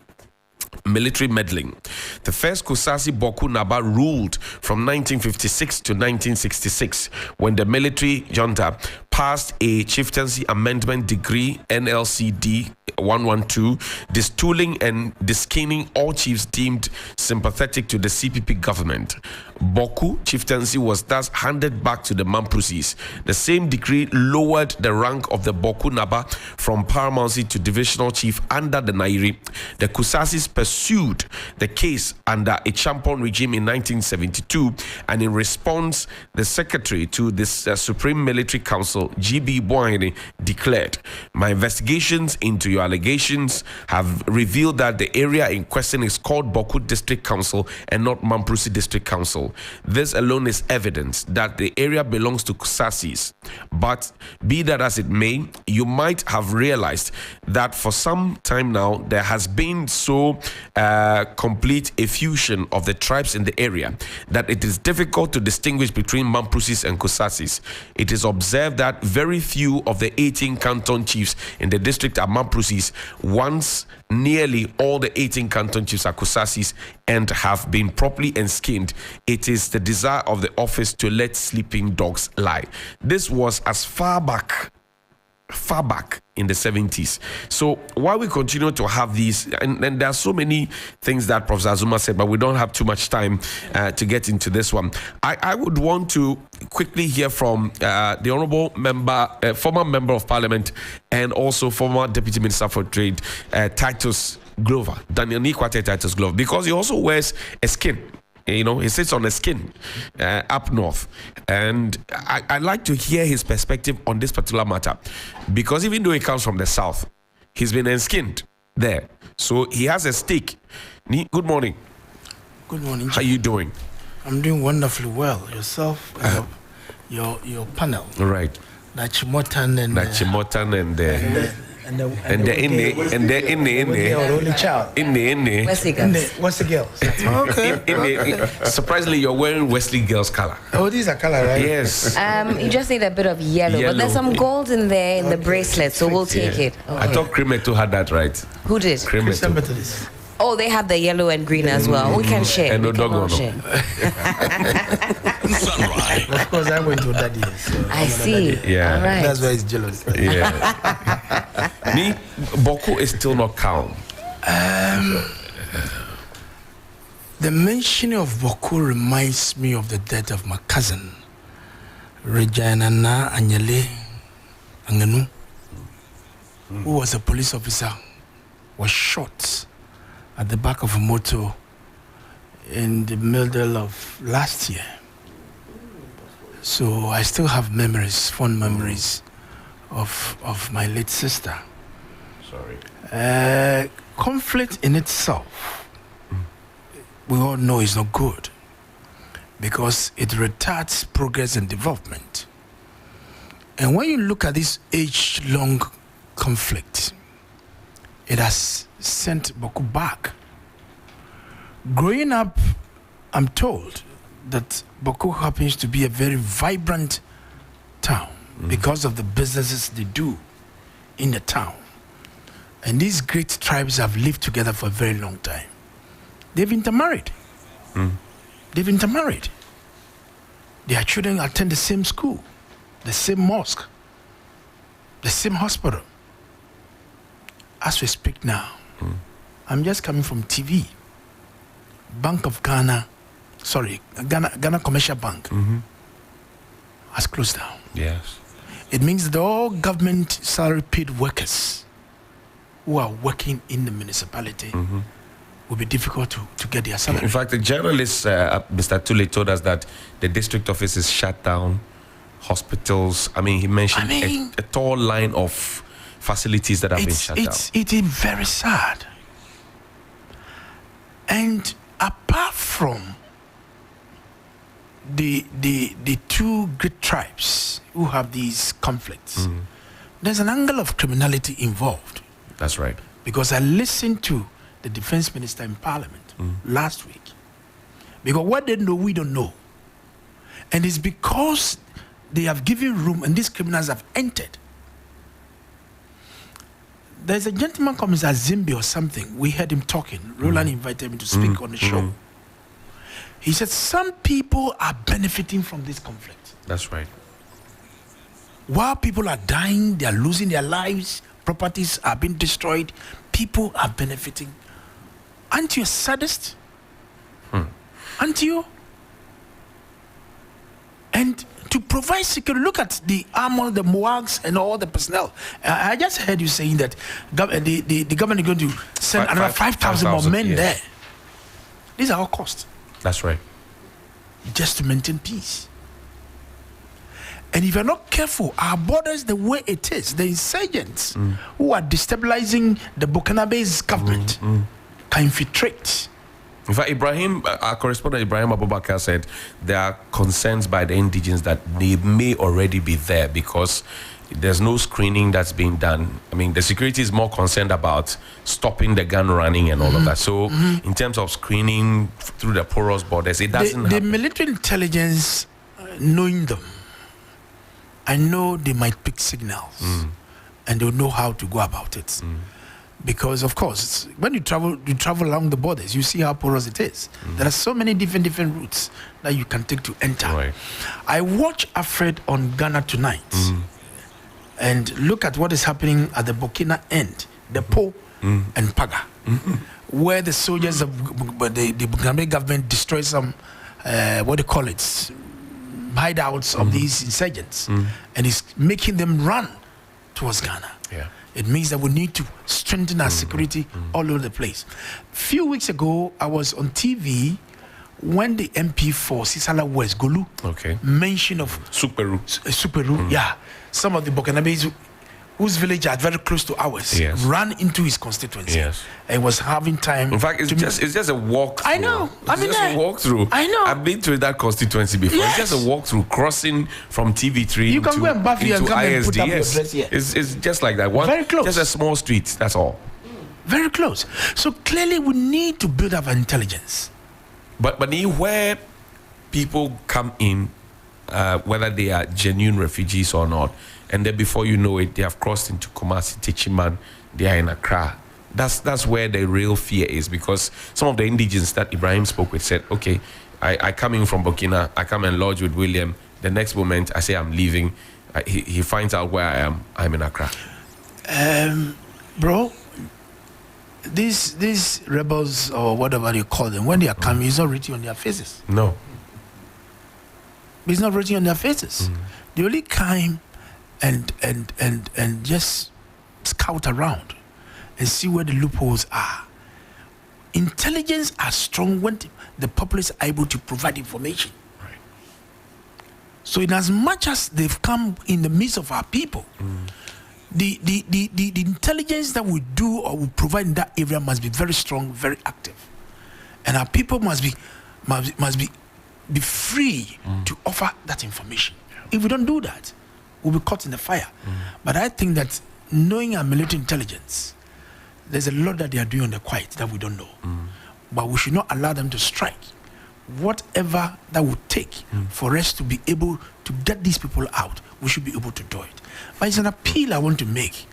[SPEAKER 2] Military meddling. The first Kusasi Bawku Naba ruled from 1956 to 1966 when the military junta passed a chieftaincy amendment decree NLCD 112, destooling and deskinning all chiefs deemed sympathetic to the CPP government. Bawku chieftaincy was thus handed back to the Mampusis. The same decree lowered the rank of the Bawku Naba from paramountcy to divisional chief under the Nairi. The Kusasis pursued the case under a Champon regime in 1972, and in response, the secretary to this Supreme Military Council, GB Boyne, declared, "My investigations into your allegations have revealed that the area in question is called Bawku District Council and not Mampusi District Council. This alone is evidence that the area belongs to Kusasis. But be that as it may, you might have realized that for some time now there has been so complete a fusion of the tribes in the area that it is difficult to distinguish between Mampusis and Kusasis. It is observed that very few of the 18 canton chiefs in the district are Mampusis, once nearly all the 18 canton chiefs are Kusasis and have been properly enskinned. A it is the desire of the office to let sleeping dogs lie. This was as far back in the 70s. So while we continue to have these, and there are so many things that Professor Azuma said, but we don't have too much time to get into this one. I would want to quickly hear from the honorable member, former member of parliament, and also former deputy minister for trade, Titus Glover, Daniel Nikwate Titus Glover, because he also wears a skin. You know, he sits on a skin up north. And I'd like to hear his perspective on this particular matter. Because even though he comes from the south, he's been enskinned there. So he has a stake. Good morning.
[SPEAKER 9] Good morning.
[SPEAKER 2] How are you doing?
[SPEAKER 9] I'm doing wonderfully well. Yourself, your panel.
[SPEAKER 2] Right.
[SPEAKER 9] Nachimotan
[SPEAKER 2] and the
[SPEAKER 9] only child.
[SPEAKER 3] Wesley girls.
[SPEAKER 9] What's the girls? Okay.
[SPEAKER 2] Surprisingly, you're wearing Wesley girls color.
[SPEAKER 9] Oh, these are color, right?
[SPEAKER 2] Yes.
[SPEAKER 3] You just need a bit of yellow, but there's some gold in there in the bracelet, so we'll take it. Okay.
[SPEAKER 2] I thought Cremeto had that right.
[SPEAKER 3] Who did?
[SPEAKER 2] Cremeto.
[SPEAKER 3] Oh, they have the yellow and green as well. We can share.
[SPEAKER 2] And
[SPEAKER 3] we
[SPEAKER 2] no
[SPEAKER 3] can all
[SPEAKER 2] dog
[SPEAKER 3] share.
[SPEAKER 6] Sunrise.
[SPEAKER 9] Of course, I went to daddy. So
[SPEAKER 3] I see.
[SPEAKER 2] Yeah.
[SPEAKER 3] All right.
[SPEAKER 9] that's why he's jealous.
[SPEAKER 2] Yeah. Me, Bawku is still not calm.
[SPEAKER 9] The mentioning of Bawku reminds me of the death of my cousin, Regina Anyele Anganu, who was a police officer, was shot at the back of a motor in the middle of last year. So I still have memories, fond memories of my late sister.
[SPEAKER 2] Sorry.
[SPEAKER 9] Conflict in itself, we all know is not good because it retards progress and development. And when you look at this age-long conflict, it has sent Bawku back. Growing up, I'm told that Bawku happens to be a very vibrant town because of the businesses they do in the town. And these great tribes have lived together for a very long time. They've intermarried. They've intermarried. Their children attend the same school, the same mosque, the same hospital. As we speak now, I'm just coming from TV. Bank of Ghana, Ghana Commercial Bank has closed down.
[SPEAKER 2] Yes.
[SPEAKER 9] It means that all government salary paid workers who are working in the municipality will be difficult to get their salary.
[SPEAKER 2] In fact, the journalist, Mr. Tule, told us that the district office is shut down, hospitals. I mean, he mentioned a tall line of facilities that have been shut down.
[SPEAKER 9] It is very sad. And apart from the two great tribes who have these conflicts, there's an angle of criminality involved.
[SPEAKER 2] That's right.
[SPEAKER 9] Because I listened to the defense minister in parliament last week. Because what they know, we don't know. And it's because they have given room and these criminals have entered. There's a gentleman called Mr. Zimbi or something. We heard him talking. Roland invited him to speak on the show. He said some people are benefiting from this conflict.
[SPEAKER 2] That's right.
[SPEAKER 9] While people are dying, they are losing their lives, properties are being destroyed, people are benefiting. Aren't you a sadist? Aren't you? And to provide security, look at the armor, the MOAGs, and all the personnel. I just heard you saying that the government is going to send another 5,000 more men there. These are all costs.
[SPEAKER 2] That's right.
[SPEAKER 9] Just to maintain peace. And if you're not careful, our borders, the way it is, the insurgents who are destabilizing the Burkinabe's government can infiltrate.
[SPEAKER 2] In fact, our correspondent Ibrahim Abubakar said there are concerns by the indigents that they may already be there because there's no screening that's being done. I mean, the security is more concerned about stopping the gun running and all of that. So in terms of screening through the porous borders, it doesn't happen.
[SPEAKER 9] The military intelligence, knowing them, I know they might pick signals and they'll know how to go about it. Because of course, when you travel along the borders, you see how porous it is. There are so many different routes that you can take to enter.
[SPEAKER 2] Right.
[SPEAKER 9] I watch Alfred on Ghana Tonight, and look at what is happening at the Burkina end, the Po and Paga, where the soldiers of the Burkina government destroyed some, what do you call it, hideouts of these insurgents, and is making them run towards Ghana.
[SPEAKER 2] Yeah.
[SPEAKER 9] It means that we need to strengthen our security all over the place. Few weeks ago, I was on TV when the MP for Sisala West, Golu, mentioned of Superu. Yeah. Some of the Burkinabes whose village are very close to ours ran into his constituency and was having time.
[SPEAKER 2] In fact, it's just a walk.
[SPEAKER 9] I know.
[SPEAKER 2] It's just a walk through.
[SPEAKER 9] I know.
[SPEAKER 2] I've been to that constituency before.
[SPEAKER 9] Yes.
[SPEAKER 2] It's just a walk through, crossing from TV3
[SPEAKER 9] you can go and bath you and come
[SPEAKER 2] ISD.
[SPEAKER 9] and put up your dress here.
[SPEAKER 2] It's just like that.
[SPEAKER 9] Very close.
[SPEAKER 2] Just a small street. That's all.
[SPEAKER 9] Very close. So clearly, we need to build up our intelligence.
[SPEAKER 2] But where people come in, whether they are genuine refugees or not, and then before you know it, they have crossed into Kumasi, Techiman, they are in Accra. That's where the real fear is, because some of the indigents that Ibrahim spoke with said, okay, I come in from Burkina, I come and lodge with William. The next moment, I say I'm leaving. He finds out where I am. I'm in Accra.
[SPEAKER 9] Bro, these rebels or whatever you call them, when they are coming, it's not written on their faces.
[SPEAKER 2] No.
[SPEAKER 9] It's not written on their faces. They only came and just scout around and see where the loopholes are. Intelligence are strong when the populace are able to provide information.
[SPEAKER 2] Right.
[SPEAKER 9] So in as much as they've come in the midst of our people, the intelligence that we do or we provide in that area must be very strong, very active. And our people must be free to offer that information. If we don't do that, we'll be caught in the fire. But I think that knowing our military intelligence, there's a lot that they are doing on the quiet that we don't know. But we should not allow them to strike. Whatever that would take for us to be able to get these people out, we should be able to do it. But it's an appeal I want to make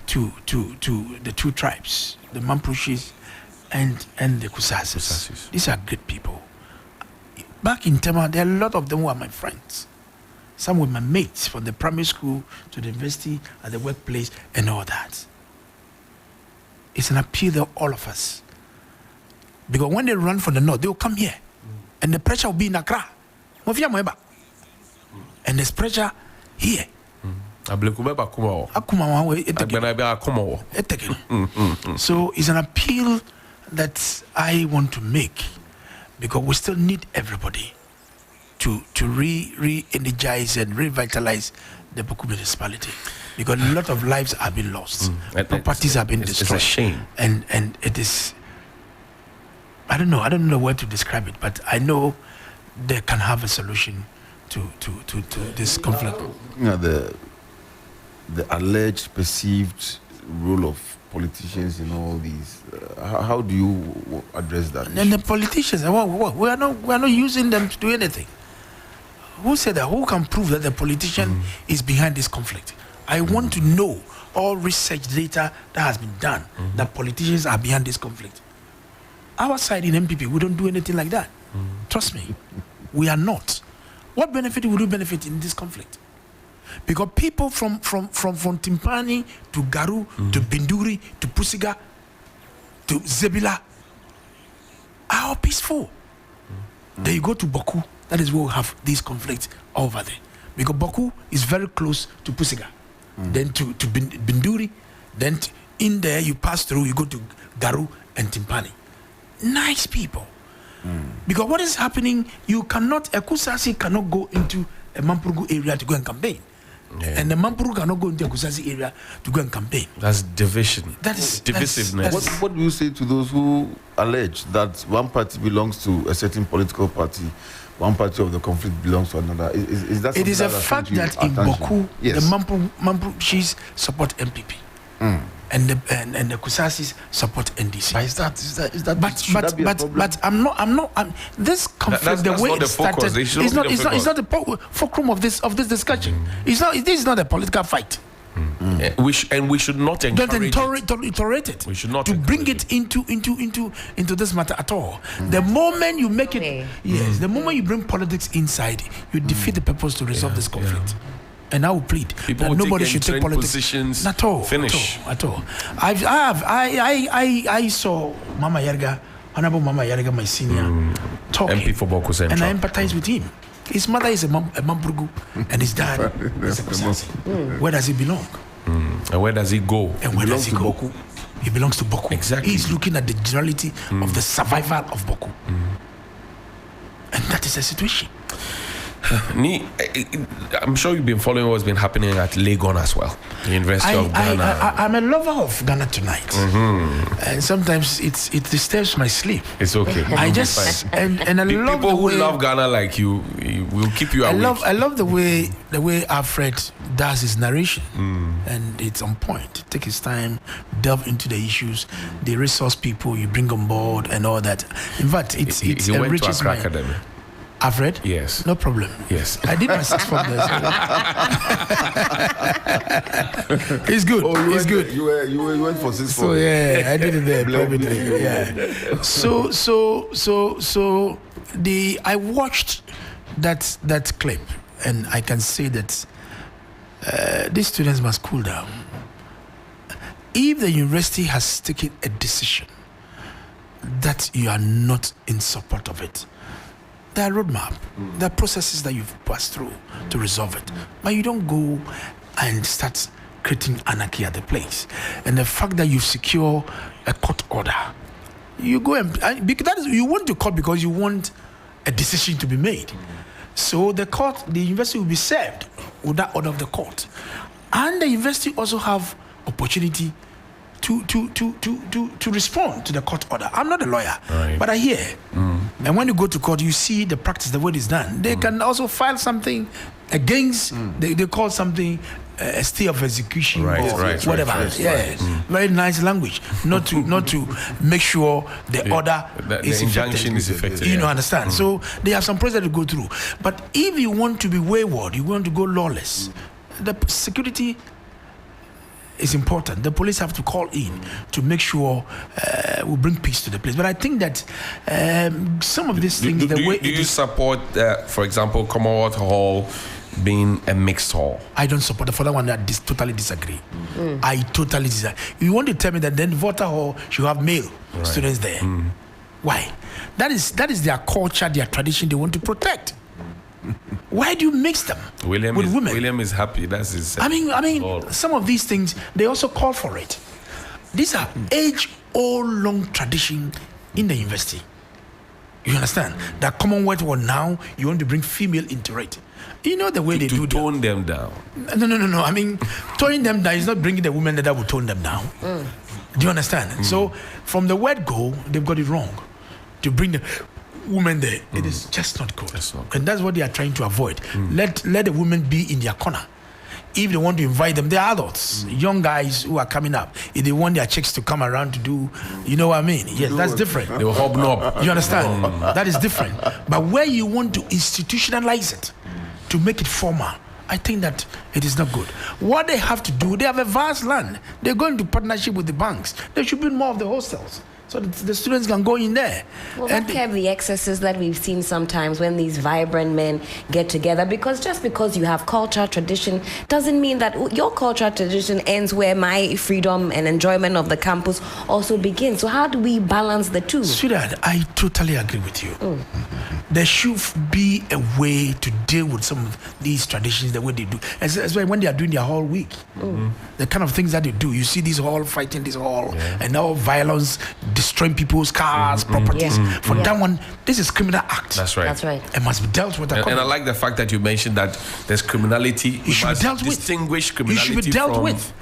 [SPEAKER 9] to the two tribes, the Mampushis and the Kusasis. These are good people. Back in Tema, there are a lot of them who are my friends. Some were my mates from the primary school to the university, at the workplace, and all that. It's an appeal to all of us. Because when they run from the north, they will come here. And the pressure will be in Accra. And there's pressure here. So it's an appeal that I want to make, because we still need everybody to re-energize and revitalize the Bawku municipality, because a lot of lives have been lost, properties have been destroyed.
[SPEAKER 2] It's a shame,
[SPEAKER 9] and it is. I don't know the word to describe it, but I know they can have a solution to this conflict.
[SPEAKER 1] The alleged perceived role of politicians in all these. How do you address that?
[SPEAKER 9] And the politicians, we are not using them to do anything. Who said that? Who can prove that the politician is behind this conflict? I want to know all research data that has been done that politicians are behind this conflict. Our side in MPP, we don't do anything like that. Trust me, we are not. What benefit would we benefit in this conflict? Because people from Timpani to Garu to Binduri to Pusiga to Zebila are all peaceful. Then you go to Bawku, that is where we have these conflicts over there. Because Bawku is very close to Pusiga, then to Binduri, then in there you pass through, you go to Garu and Timpani. Nice people. Because what is happening, a Kusasi cannot go into a Mampurgu area to go and campaign. Yeah. And the Mampuru cannot go into a Kusasi area to go and campaign.
[SPEAKER 2] That's division.
[SPEAKER 9] That is
[SPEAKER 2] divisiveness.
[SPEAKER 1] What do you say to those who allege that one party belongs to a certain political party, one party of the conflict belongs to another? Is that?
[SPEAKER 9] It is a fact that in Bawku, the Mampushis support MPP. And the Kusasis support NDC. But I'm not. This conflict, the way it started, it's not the fulcrum of this discussion. This is not a political fight.
[SPEAKER 2] We should not encourage
[SPEAKER 9] tolerate it.
[SPEAKER 2] We should not
[SPEAKER 9] to bring it into this matter at all. The moment you make it, the moment you bring politics inside, you defeat the purpose to resolve this conflict. And I will plead that nobody should take politics
[SPEAKER 2] positions.
[SPEAKER 9] At all.
[SPEAKER 2] Finish.
[SPEAKER 9] At all. I saw Mama Yarga, Honorable Mama Yarga, my senior, talking,
[SPEAKER 2] MP for Bawku Central.
[SPEAKER 9] and I empathize with him. His mother is a Mamburgu, and his dad is a Kusasi. Where does he belong?
[SPEAKER 2] And where does he go?
[SPEAKER 9] And where does he go? He belongs to Bawku.
[SPEAKER 2] Exactly.
[SPEAKER 9] He's looking at the generality of the survival of Bawku. And that is the situation.
[SPEAKER 2] I'm sure you've been following what's been happening at Legon as well, the University of Ghana.
[SPEAKER 9] I'm a lover of Ghana tonight, and sometimes it disturbs my sleep.
[SPEAKER 2] It's okay.
[SPEAKER 9] I just and I love
[SPEAKER 2] people
[SPEAKER 9] the way,
[SPEAKER 2] who love Ghana like you will keep you awake.
[SPEAKER 9] I love the way Alfred does his narration, and it's on point. Take his time, delve into the issues, the resource people you bring on board, and all that. In fact, it enriches my
[SPEAKER 2] academy.
[SPEAKER 9] Alfred?
[SPEAKER 2] Yes.
[SPEAKER 9] No problem.
[SPEAKER 2] Yes.
[SPEAKER 9] I did my 6 form there. It's good. It's good.
[SPEAKER 1] You went for 6 form.
[SPEAKER 9] So yeah, I did it there privately. Yeah. So I watched that clip, and I can say that these students must cool down. If the university has taken a decision that you are not in support of it, there are roadmap, there are processes that you've passed through to resolve it. But you don't go and start creating anarchy at the place. And the fact that you secure a court order, you go and because you want to court because you want a decision to be made. So the university will be served with that order of the court. And the university also have opportunity to respond to the court order. I'm not a lawyer, but I hear. And when you go to court, you see the practice, the way it's done. They can also file something against, they call something a stay of execution or whatever. Very nice language. Not to make sure the order is
[SPEAKER 2] injunction is effective.
[SPEAKER 9] You know, understand? So they have some process to go through. But if you want to be wayward, you want to go lawless, the security is important. The police have to call in to make sure we bring peace to the place. But I think that some of these things,
[SPEAKER 2] do you support, for example, Commonwealth Hall being a mixed hall?
[SPEAKER 9] I don't support it. For that one, I totally disagree. I totally disagree. You want to tell me that then Voter Hall should have male students there? Why? That is their culture, their tradition. They want to protect. Why do you mix them with women?
[SPEAKER 2] William is happy. That's his.
[SPEAKER 9] I mean, some of these things they also call for it. These are age-old-long tradition in the university. You understand? That Commonwealth War now you want to bring female into it. You know the way they do
[SPEAKER 2] tone them down.
[SPEAKER 9] No. I mean, toning them down is not bringing the women that will tone them down. Do you understand? So from the word go, they've got it wrong. To bring the women there, it is just not good. And that's what they are trying to avoid. Let the women be in their corner. If they want to invite them, they're adults, young guys who are coming up. If they want their chicks to come around to do, you know what I mean? Yes, that's different.
[SPEAKER 2] They will hobnob.
[SPEAKER 9] You understand? That is different. But where you want to institutionalize it, to make it formal, I think that it is not good. What they have to do, they have a vast land. They're going to partnership with the banks. There should be more of the hostels, so the students can go in there.
[SPEAKER 3] Well, that curb the excesses that we've seen sometimes when these vibrant men get together, because just because you have culture, tradition, doesn't mean that your culture, tradition ends where my freedom and enjoyment of the campus also begins. So how do we balance the two?
[SPEAKER 9] Sweetheart, I totally agree with you. There should be a way to deal with some of these traditions the way they do. As when they are doing their whole week. The kind of things that they do. You see this hall fighting this hall, and now violence, destroying people's cars, properties. For that one, this is criminal act.
[SPEAKER 2] That's right.
[SPEAKER 9] It must be dealt with.
[SPEAKER 2] And I like the fact that you mentioned that there's criminality.
[SPEAKER 9] It should be dealt with.
[SPEAKER 2] Distinguish criminality.
[SPEAKER 9] It should be dealt
[SPEAKER 2] from...
[SPEAKER 9] with.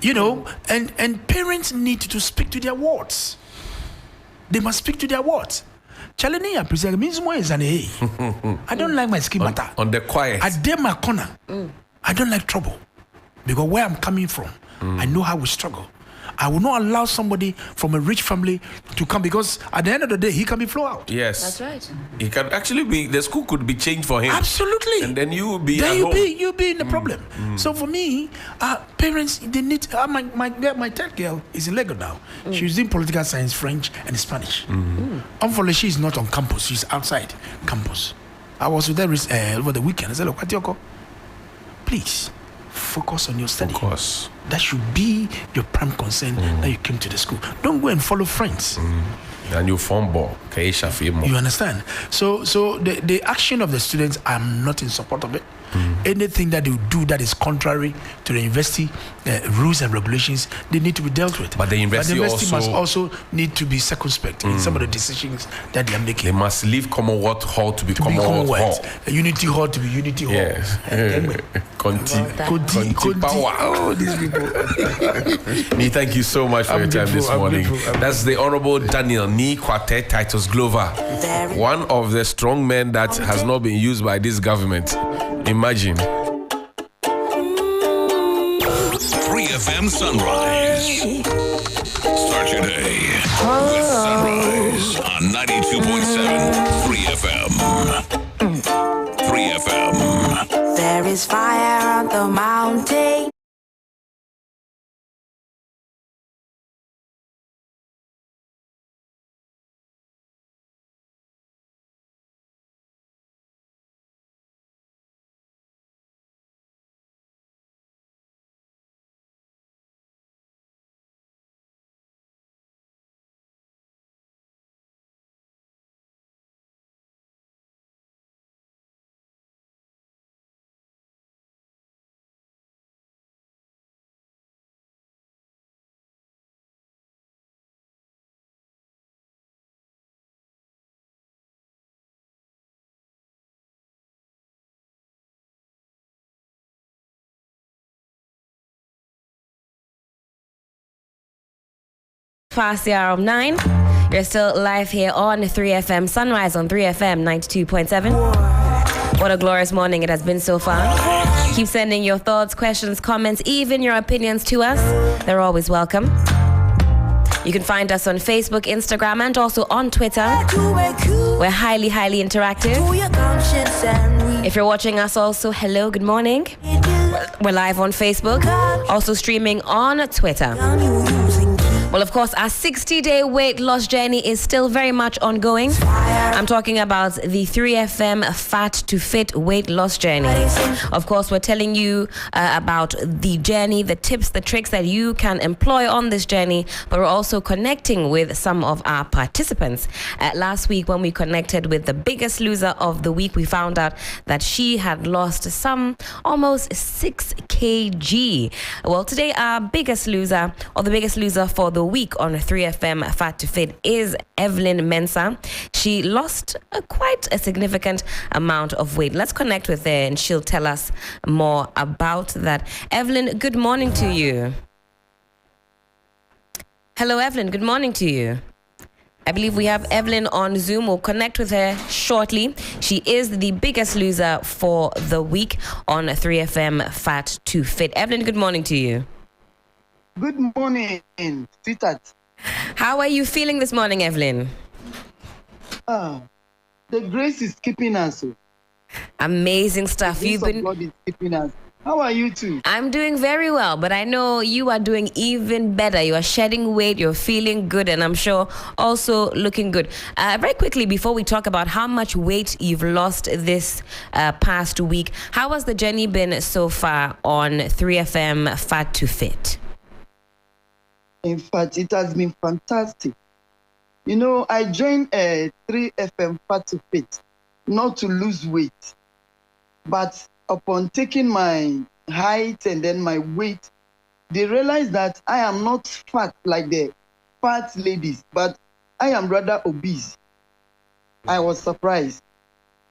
[SPEAKER 9] You know, and parents need to speak to their wards. They must speak to their wards. I don't like my schemata.
[SPEAKER 2] On the quiet.
[SPEAKER 9] I dare my corner. I don't like trouble. Because where I'm coming from, I know how we struggle. I will not allow somebody from a rich family to come, because at the end of the day, he can be flown out.
[SPEAKER 2] Yes.
[SPEAKER 3] That's right.
[SPEAKER 2] He can actually be, the school could be changed for him.
[SPEAKER 9] Absolutely.
[SPEAKER 2] And then you will be
[SPEAKER 9] then
[SPEAKER 2] at
[SPEAKER 9] you'll
[SPEAKER 2] home.
[SPEAKER 9] be in the problem. So for me, parents, they need, my third girl is in Lagos now. She's doing political science, French, and Spanish. Unfortunately, she's not on campus. She's outside campus. I was with her over the weekend. I said, look, Atioko, please focus on your study.
[SPEAKER 2] Focus.
[SPEAKER 9] That should be your prime concern that you came to the school. Don't go and follow friends.
[SPEAKER 2] And you form ball.
[SPEAKER 9] You understand? So the action of the students, I'm not in support of it. Anything that they do that is contrary to the university rules and regulations, they need to be dealt with.
[SPEAKER 2] But the university
[SPEAKER 9] must also need to be circumspect in some of the decisions that they are making.
[SPEAKER 2] They must leave Commonwealth Hall to be Commonwealth Hall.
[SPEAKER 9] Unity Hall to be Unity Hall.
[SPEAKER 2] Yes. Conti power.
[SPEAKER 9] Oh, these people.
[SPEAKER 2] Nee, thank you so much for your time this morning.
[SPEAKER 9] Grateful.
[SPEAKER 2] That's the Honorable Daniel Nee Quartet Titus Glover, one of the strong men that has not been used by this government. Imagine.
[SPEAKER 6] 3FM Sunrise. Start your day with Sunrise on 92.7 3FM. 3FM.
[SPEAKER 10] There is fire on the mountain.
[SPEAKER 3] Past the hour of 9. You're still live here on 3FM Sunrise on 3FM 92.7. What a glorious morning it has been so far. Keep sending your thoughts, questions, comments, even your opinions to us. They're always welcome. You can find us on Facebook, Instagram, and also on Twitter. We're highly, highly interactive. If you're watching us also, hello, good morning. We're live on Facebook, also streaming on Twitter. Well, of course, our 60-day weight loss journey is still very much ongoing. I'm talking about the 3FM Fat to Fit weight loss journey. Of course, we're telling you about the journey, the tips, the tricks that you can employ on this journey, but we're also connecting with some of our participants. Last week, when we connected with the biggest loser of the week, we found out that she had lost some almost 6 kg. Well, today, our biggest loser, or the biggest loser for the week on 3FM Fat to Fit, is Evelyn Mensah. She lost quite a significant amount of weight. Let's connect with her and she'll tell us more about that. Evelyn, good morning to you. Hello, Evelyn. Good morning to you. I believe we have Evelyn on Zoom. We'll connect with her shortly. She is the biggest loser for the week on 3FM Fat to Fit. Evelyn, good morning to you.
[SPEAKER 5] Good morning, sweetheart.
[SPEAKER 3] How are you feeling this morning, Evelyn?
[SPEAKER 5] The grace is keeping us.
[SPEAKER 3] Amazing stuff.
[SPEAKER 5] The grace of God is keeping us. How are you too?
[SPEAKER 3] I'm doing very well, but I know you are doing even better. You are shedding weight, you're feeling good, and I'm sure also looking good. Very quickly, before we talk about how much weight you've lost this past week, how has the journey been so far on 3FM Fat to Fit?
[SPEAKER 5] In fact, it has been fantastic. You know, I joined 3FM Fat to Fit not to lose weight, but upon taking my height and then my weight, they realized that I am not fat like the fat ladies, but I am rather obese. I was surprised.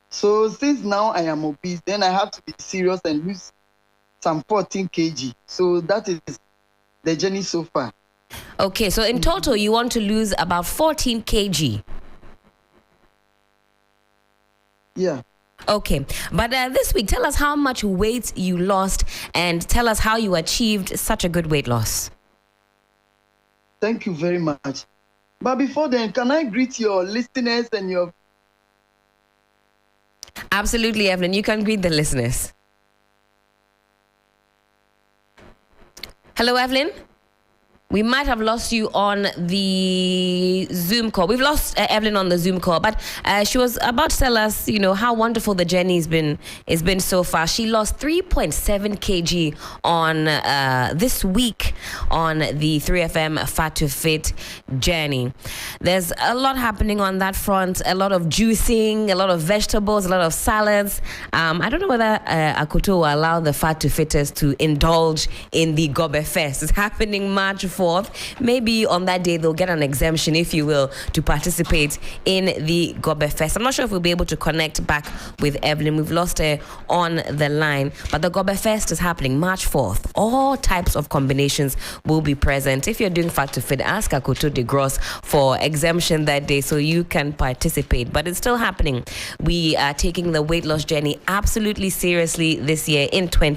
[SPEAKER 5] So since now I am obese, then I have to be serious and lose some 14 kg. So that is the journey so far.
[SPEAKER 3] Okay, so in total, you want to lose about 14 kg.
[SPEAKER 5] Yeah.
[SPEAKER 3] Okay, but this week, tell us how much weight you lost and tell us how you achieved such a good weight loss.
[SPEAKER 11] Thank you very much. But before then, can I greet your listeners and your...
[SPEAKER 3] Absolutely, Evelyn. You can greet the listeners. Hello, Evelyn. We might have lost you on the Zoom call. We've lost Evelyn on the Zoom call, but she was about to tell us, how wonderful the journey has been so far. She lost 3.7 kg on this week on the 3FM Fat to Fit journey. There's a lot happening on that front. A lot of juicing, a lot of vegetables, a lot of salads. I don't know whether Akoto will allow the Fat to Fitters to indulge in the Gobe Fest. It's happening March 4th. Maybe on that day they'll get an exemption, if you will, to participate in the Gobe Fest. I'm not sure if we'll be able to connect back with Evelyn. We've lost her on the line. But the Gobe Fest is happening March 4th. All types of combinations will be present. If you're doing Fat to Fit, ask Akoto de Gross for exemption that day so you can participate. But it's still happening. We are taking the weight loss journey absolutely seriously this year in 2020.